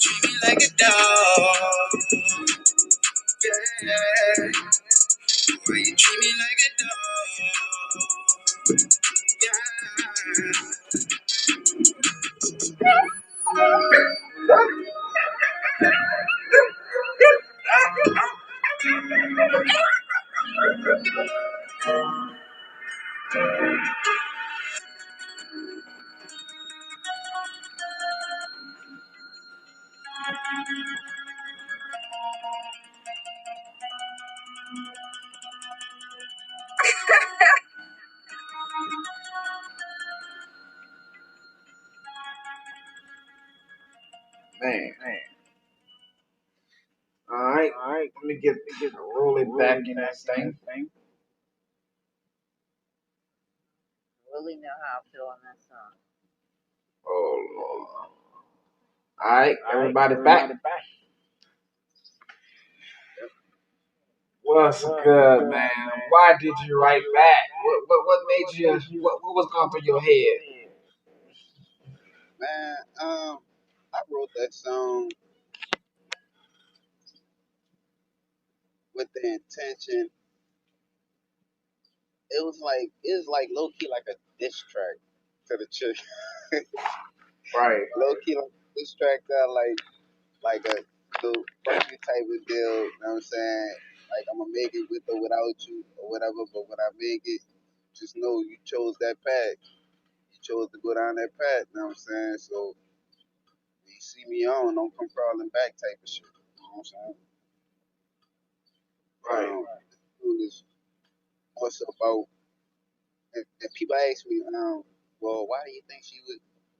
Treat me like a dog. Yeah. Why you treat me like a dog? Yeah. Man. Alright. Let me get Ruly back in this thing. Really know how I feel on that song. Oh Lord. Alright, everybody back. What's good, man? Why did you write back? What made you? What was going through your head? Man, I wrote that song with the intention. It was like low key like a diss track to the chick. Right, Low key like a diss track like a little fuck you type of deal, you know what I'm saying? Like I'm gonna make it with or without you or whatever, but when I make it, just know you chose that path. You chose to go down that path, you know what I'm saying? So when you see me on, don't come crawling back type of shit. You know what I'm saying? right, Is also about and people ask me, well, why do you think she was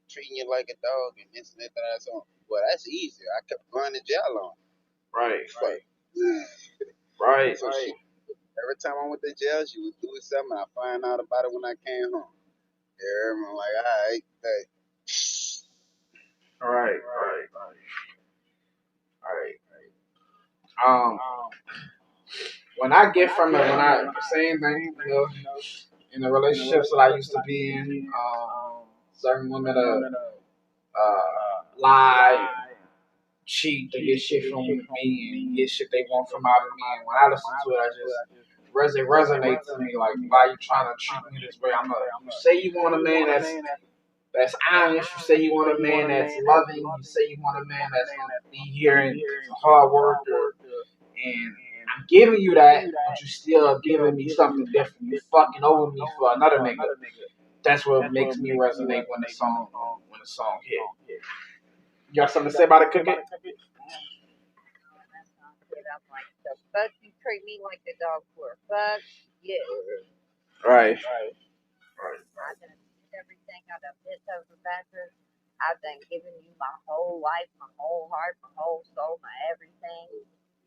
treating you like a dog and this and that, that, so well, that's easy. I kept going to jail on. right, Fuck. right. So she every time I went to jail, she was doing something. I find out about it when I came home. Yeah, I'm like, all right, hey. Right, right, right. When I get from it, when I same thing, in the relationships that I used to be in, certain women lie, cheat to get shit from me and get shit they want from out of me. And when I listen to it, I just it resonates to me. Like, why you trying to treat me this way? You say you want a man that's honest. You say you want a man that's loving. You say you want a man that's gonna be here and a hard worker. And I'm giving you that, but you still giving me something different. You fucking over me for another nigga. That's what makes me resonate when the song hit. You got something to say about it, Cookie? That song hit. I'm like, the fuck you treat me like a dog for? Fuck you. Right. I done did everything. I done bent over backwards. I've done given you my whole life, my whole heart, my whole soul, my everything.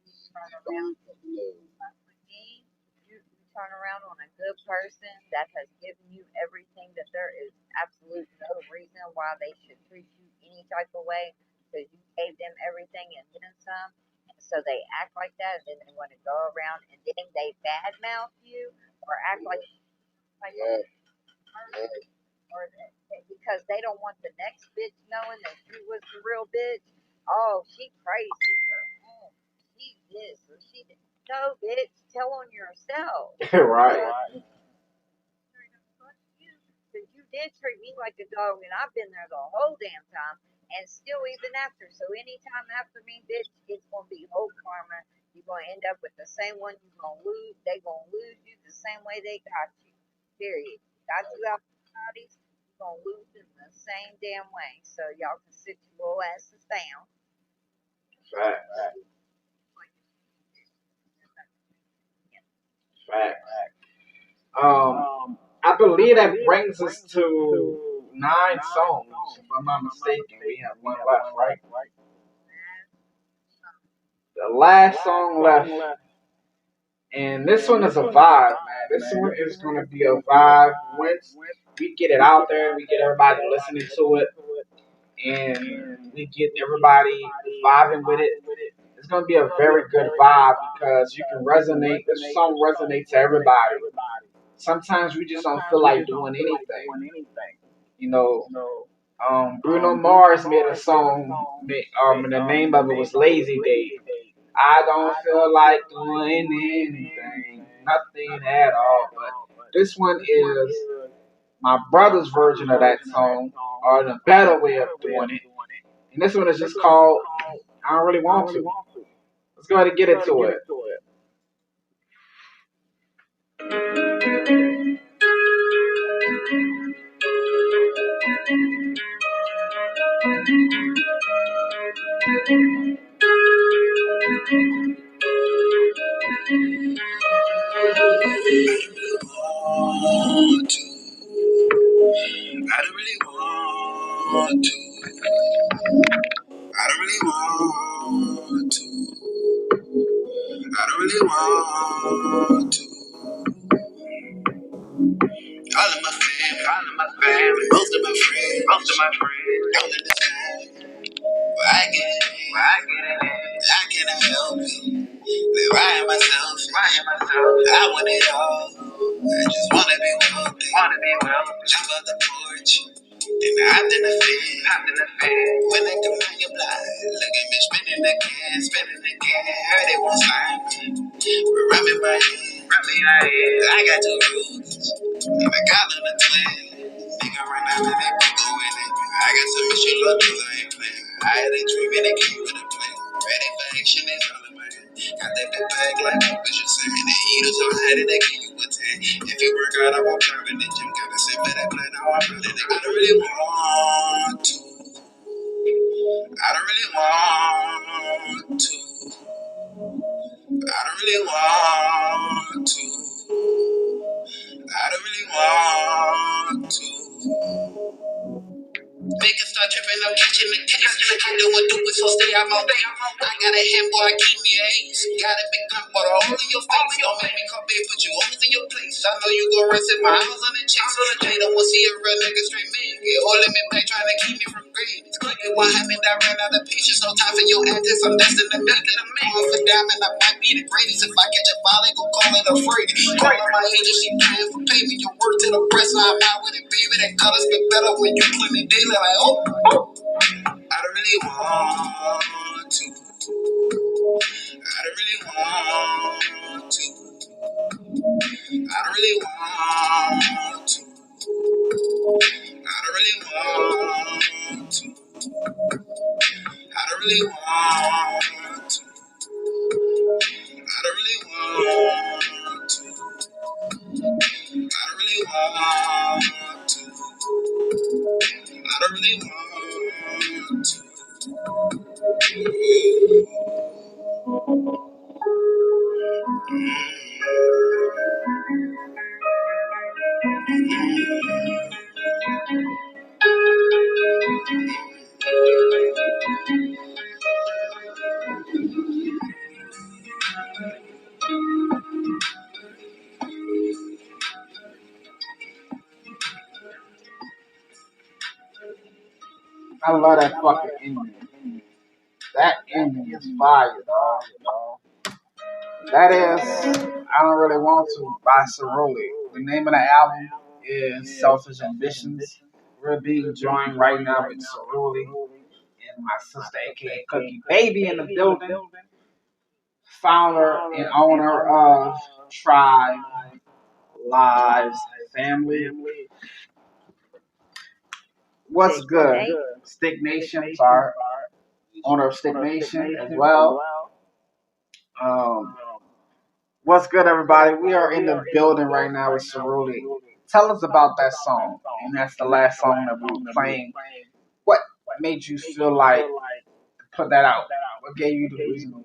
You turn around and fuck with me. You turn around on a good person that has given you everything that there is absolute no reason why they should treat you any type of way because you gave them everything and then some. And so they act like that and then they want to go around and then they badmouth you or act like a Yeah, person or because they don't want the next bitch knowing that you was the real bitch. Oh, she crazy or oh, she this or she that. No, bitch, tell on yourself. Right. Fuck you, because you did treat me like a dog, and I've been there the whole damn time, and still even after. So anytime after me, bitch, it's gonna be whole karma. You're gonna end up with the same one. You're gonna lose. They gonna lose you the same way they got you. Period. Got you out the bodies. You're gonna lose in the same damn way. So y'all can sit your little asses down. Facts. Facts. Um, I believe that brings us to 9 songs, if I'm not mistaken. We have one left, right? The last song left, and this one is a vibe, man. This one is going to be a vibe. Once we get it out there, we get everybody listening to it, and we get everybody vibing with it. It's going to be a very good vibe because you can resonate. This song resonates to everybody. Sometimes we just don't feel like doing anything. You know, Bruno Mars made a song, and the name of it was Lazy Day. I don't feel like doing anything, nothing at all. But this one is my brother's version of that song, or the better way of doing it. And this one is just called I Don't Really Want To. Let's go ahead and get into it. Want to. I don't really want to. I don't really want to. I don't really want to. All of my family, most of my friends, don't understand where I get it in. I cannot help it. Live why am I selfish? I want it all. I just wanna be wealthy. Jump out the porch. Then I hopped in the Fed. When they come down your block, look at me spinning again. Heard they won't sign me. But rubbing my head. I got 2 rules. And I got on the twin. Nigga right now, let that go in it. I got some mission, Lord, I ain't playing. I had a dream and it came with a plan. Ready for action, it's all in my hand. Got that big bag like a vision saying. The eaters so high that they give you a 10. If you work out, I won't pound in the gym. Gotta sit for that plan, now I'm running it. I don't really want to. I don't really want to. I don't really want to. I don't really want to. Make it start tripping, I'm catching the case. I do what do it, so stay out my way. I got a hand, boy, keep me an ace. Got a big gun, but all in your face. Don't make me come back, put you always in your place. I know you gon' rest in my house on the chase. They don't want to see a real nigga straight man. Get holding me back, trying to keep me from greed. It what happened, I ran out of patience. No time for your antics. I'm destined to make it a man. If a diamond, I might be the greatest. If I catch a ball, they gon' call it a freak. Call on my agent, she paying for payment. Your word to the breast, now I'm out with it, baby. That colors get better when you clean it daily. Like, oh. I don't really want to. I don't really want to. I don't really want to. I don't really want to. I don't really want to. I don't really want to. I don't really want to. I don't really want to. I love that fucking ending. That ending is fire, dog. That is I Don't Really Want To by Ruly. The name of the album is Selfish Ambitions. We're being joined right now with Ruly and my sister, A.K.A Cookie Baby, in the building. Founder and owner of Tribe Lives Family. What's good? Stick Nation, sorry. Owner of Stick Nation as well. Um, what's good, everybody? We are in the building right now with Ruly. Tell us about that song, and that's the last song that we were playing. What made you feel like put that out? What gave you the reason?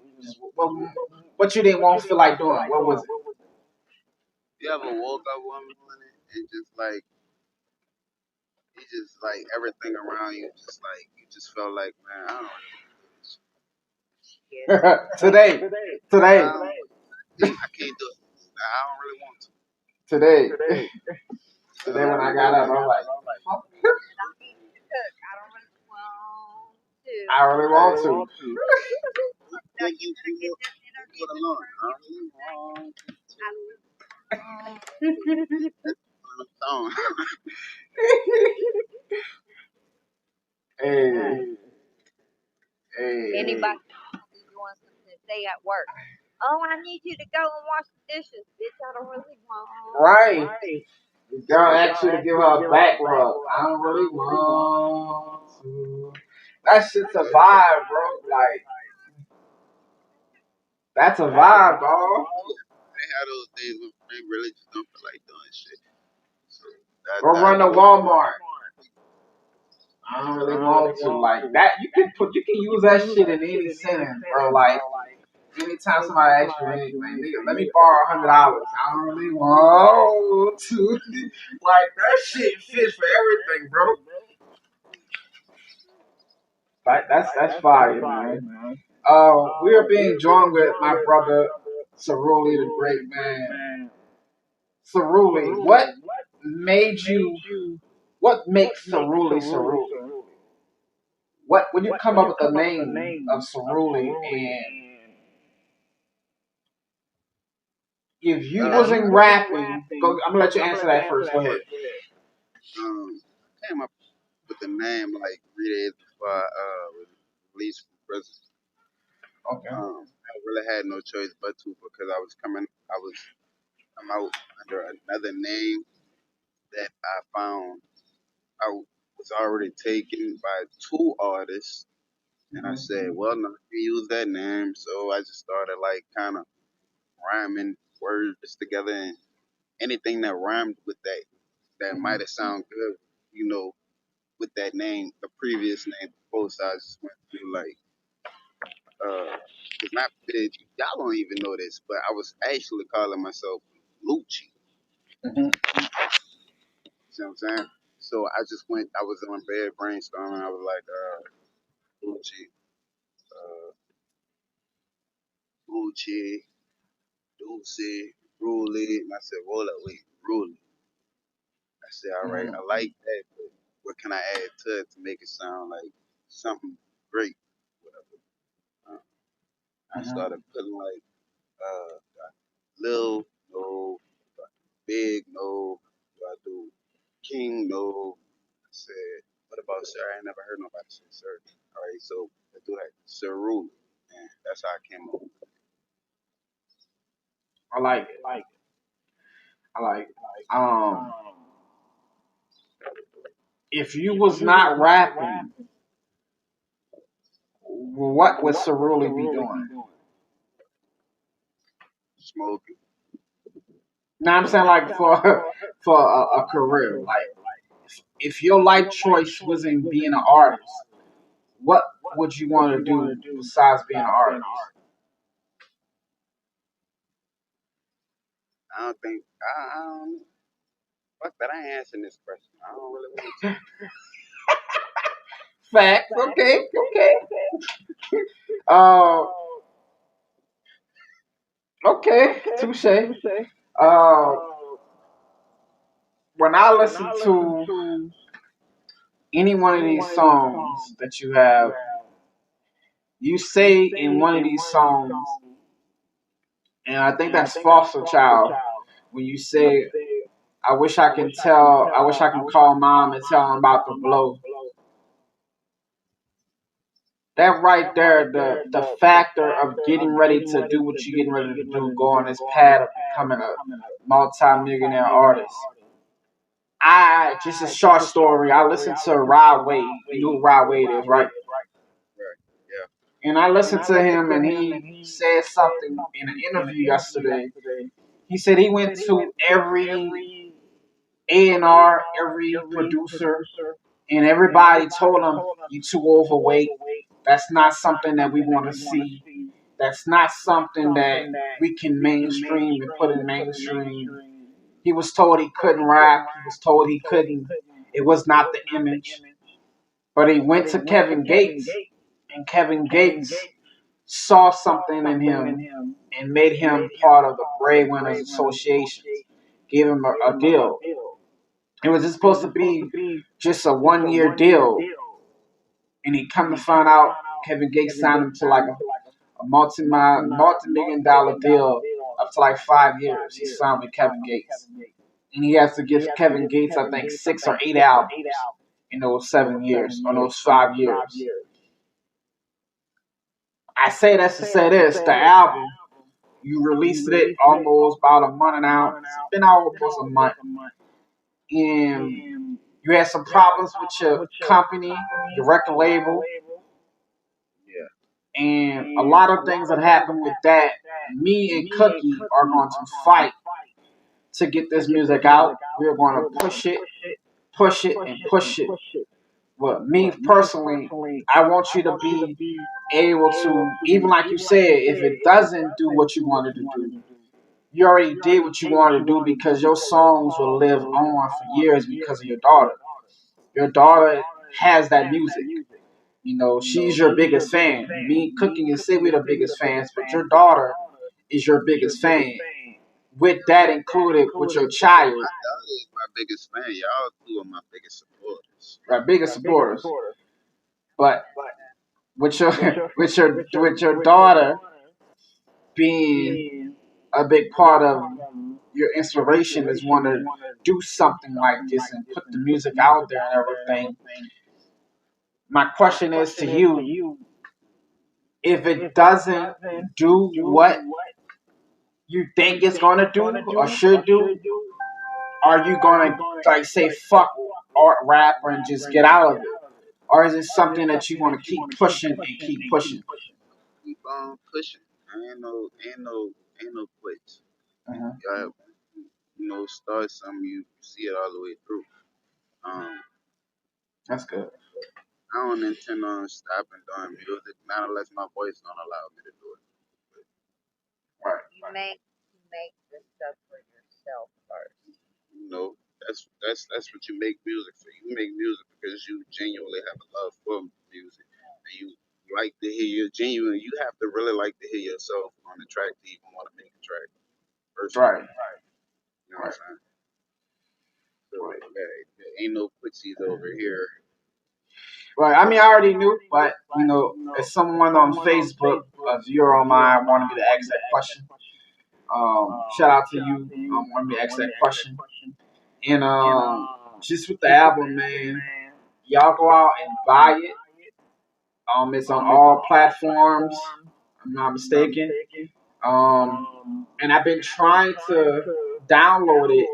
What you didn't want to feel like doing? What was it? You ever woke up one morning and just like you just like everything around you just like you just felt like, man, I don't really want to do this. Yes. Today, I today, don't I can't do it. I don't really want to. today, today when I got Uh, up, I was like, fuck, I need you to cook. I don't really want to. I really hey, want to. No, you better get this put interview along. before I you don't really want I really want to. Song. Hey, hey, anybody be doing something say at work. Oh, I need you to go and wash the dishes. Bitch, I don't really want. right. The girl asked you to give her a back rub. I don't really want to. That shit's a vibe, bro. Like, that's a vibe, dog. They have those days when they really just don't feel like doing shit. So that Go that run to Walmart. I don't really want to. Like that, you can use that shit in any sentence, bro. Like anytime somebody asks you anything, nigga, let me borrow $100. I don't really want to. Like that shit fits for everything, bro. Like that's fire, man. We are being joined with my brother Ruly, the great man. Ruly, made you? What makes Ruly Ruly? What when you come up with the name of Ruly, and if you wasn't rapping, I'm gonna let you answer that first. Go ahead. I came up with the name like 3 days before I was released from prison. Okay. I really had no choice but to because I was come out under another name that I found out was already taken by two artists. And I said, well, no, I can use that name. So I just started like kind of rhyming words together and anything that rhymed with that might have sounded good, you know, with that name, the previous name before. So I just went through like, it's not, y'all don't even know this, but I was actually calling myself Lucci. Mm-hmm. See what I'm saying? So I was on bed brainstorming. I was like, Lucci, uh, Gucci, Dulce, Ruly. And I said, hold up, wait, Ruly. I said, all right, I like that, but what can I add to it to make it sound like something great? Whatever. I started putting like Lil, no, Big, no, do I do King, no. I said, what about Sir? I ain't never heard nobody say Sir. All right, so let's do that. Sir Ruly. And that's how I came up with it. I like it. I like it. If you was not rapping, what would Ruly be doing? Smoking. Now I'm saying like for a career. Like if your life choice wasn't being an artist, what would you want to do besides being an artist? I don't think, I don't, fuck that, I ain't answering this question. I don't really want to. Facts. Okay. Okay. Uh. Okay. Touche. Uh. When I listen to any one of these songs that you have, you say in one of these songs, and I think that's Foster Child, when you say, I wish I can call mom and tell him about the blow. That right there, the factor of getting ready to do what you're getting ready to do, go on this path of becoming a multi-millionaire artist. Just a short story. I listened to Rod Wade. You know who Rod Wade is, right? Right. Yeah. And I listened to him, and he said something in an interview yesterday. He said he went to every A&R, every producer, and everybody told him, "You too overweight. That's not something that we want to see. That's not something that we can mainstream and put in mainstream." He was told he couldn't rap. He was told he couldn't. It was not the image. But he went to Kevin Gates, and Kevin Gates saw something in him and made him part of the Breadwinners Association. Gave him a deal. It was just supposed to be just a 1 year deal, and he come to find out Kevin Gates signed him to like a multi-million dollar deal up to like 5 years. He signed with Kevin Gates, and he has to give Kevin Gates I think 6 or 8 albums in those 7 years or those 5 years. I say that to say this: the album you released it almost about a month now. It's been out almost a month, and you had some problems with your company, your record label. And a lot of things that happen with that, me and Cookie are going to fight to get this music out. We're going to push it, and push it. But me personally, I want you to be able to, even like you said, if it doesn't do what you wanted to do, you already did what you wanted to do because your songs will live on for years because of your daughter. Your daughter has that music. You know, she's your biggest fan. Me, Cooking, and Sid, we're the biggest fans, but your daughter is your biggest fan. With that included, with your child, My daughter is my biggest fan. Y'all two are my biggest supporters. our biggest supporters. But with your with your daughter being a big part of your inspiration is want to do something like this and put the music out there and everything. My question is to you: if it doesn't do what you think it's gonna do or should do, are you gonna like say fuck art rap and just get out of it, or is it something that you want to keep pushing and keep pushing? Keep on pushing. Ain't no quits. Uh-huh. You gotta, start something, you see it all the way through. Um, That's good. I don't intend on stopping doing music, not unless my voice don't allow me to do it. But, Right. You make the stuff for yourself first. that's what you make music for. You make music because you genuinely have a love for music, and you like to hear your genuine. You have to really like to hear yourself on the track to even want to make a track. Personally, Right. you know what I'm Right. saying? So there ain't no quitsies over here. Right. I mean, I already knew, but as someone on Facebook, a viewer of mine wanted me to ask that question. Shout out to you. Wanted me to ask that question. And just with the album, man, y'all go out and buy it. It's on all platforms. I'm not mistaken. Um, and I've been trying to download it.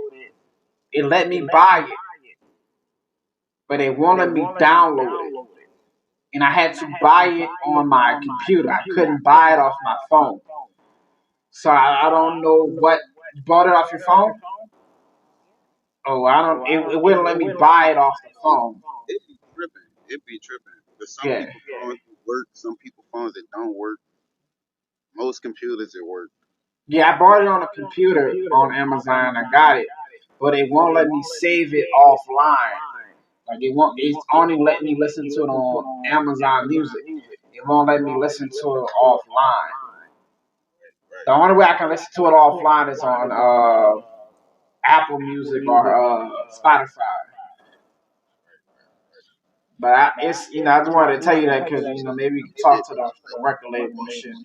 It let me buy it, but it won't let me download it. And I had to buy it on my computer. I couldn't buy it off my phone. So I don't know what. You bought it off your phone? Oh, I don't. It wouldn't let me buy it off the phone. It be tripping. It be tripping. But some Yeah. people phones work. Some people phones that don't work. Most computers it work. Yeah, I bought it on a computer on Amazon. I got it, but it won't let me save it offline. Like it's only letting me listen to it on Amazon Music. It won't let me listen to it offline. The Right. only way I can listen to it offline is on Apple Music or Spotify. But it's I just wanted to tell you that because maybe you can It talk is to just the let record you label and know shit.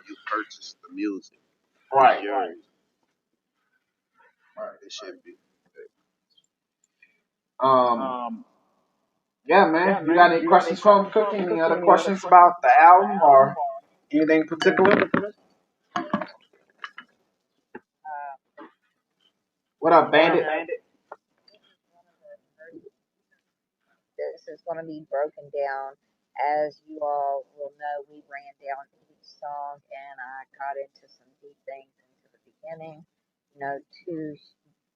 you purchased the music. It's Right. yours. Right. It should be. Um. Yeah, man. You got any questions from Cooking? Any other questions about the album or anything in particular? Uh, What up, Bandit? this is going to be broken down. As you all will know, we ran down each song and I got into some deep things into the beginning, to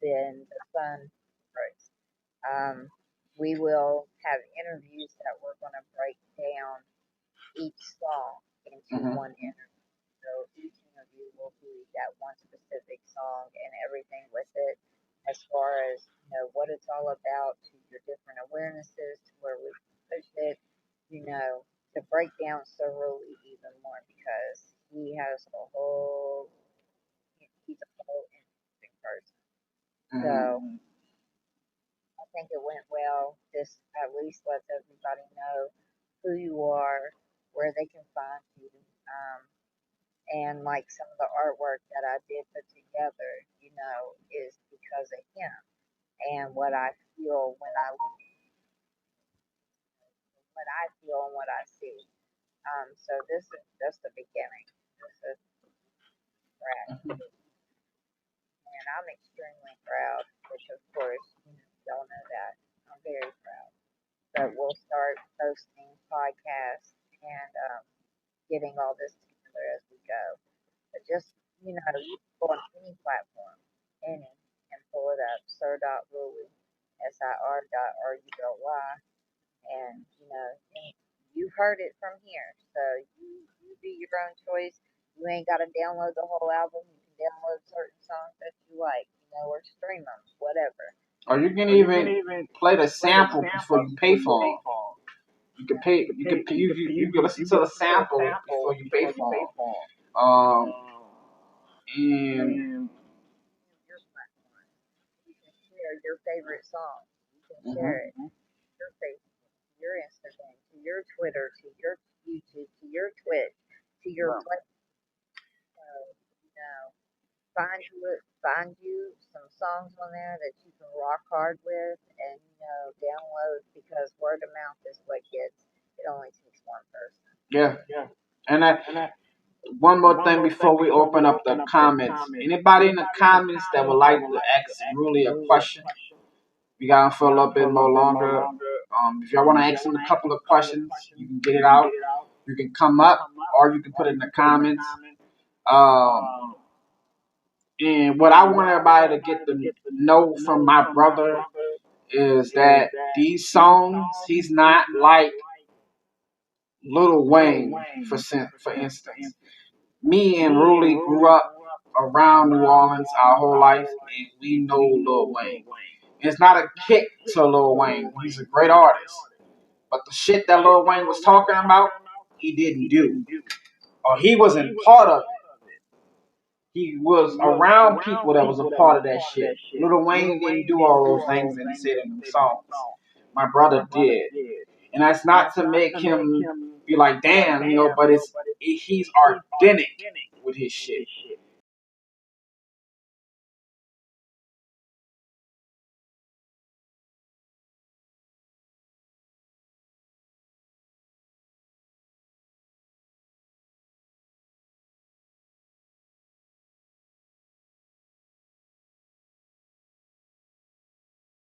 then the fun parts. We will have interviews that we're going to break down each song into Mm-hmm. one interview. So each interview will be that one specific song and everything with it, as far as what it's all about, to your different awarenesses, to where we push it, to break down Ruly even more, because he has a whole he's a whole interesting person. So I think it went well. This at least lets everybody know who you are, where they can find you, and like some of the artwork that I did put together, is because of him and what I feel and what I see. So this is just the beginning. This is correct, and I'm extremely proud. Which of course, y'all know that I'm very proud. But we'll start posting podcasts and getting all this together as we go. But just, you can go on any platform, any, and pull it up, sir.ruly, SIR.RULY, and, and you've heard it from here. So you do your own choice. You ain't got to download the whole album. You can download certain songs that you like, or stream them, whatever. Or you can even play the sample before you pay for them. You can pay. You can listen to the sample before you pay for them. And Your platform. You can share your favorite song. You can share it. Your Facebook, your Instagram, to your Twitter, to your YouTube, to your Twitch, to your play. So, find you some songs on there that you can rock hard with, and download, because word of mouth is what gets. It only takes one person. yeah, and one more thing before we open up the comments. Anybody in the comments that would like to ask Ruly a question? We got him for a little bit more longer. If y'all want to ask him a couple of questions, you can get it out. You can come up, or you can put it in the comments. And what I want everybody to get to know from my brother is that these songs, he's not like Lil Wayne, for instance. Me and Ruly grew up around New Orleans our whole life, and we know Lil Wayne. It's not a kick to Lil Wayne. He's a great artist. But the shit that Lil Wayne was talking about, he didn't do. Or he wasn't part of it. He was around people that was a part of that shit. Lil Wayne didn't do all those things that he said in the songs. My brother did. And that's not to make him be like, damn, but he's authentic with his shit.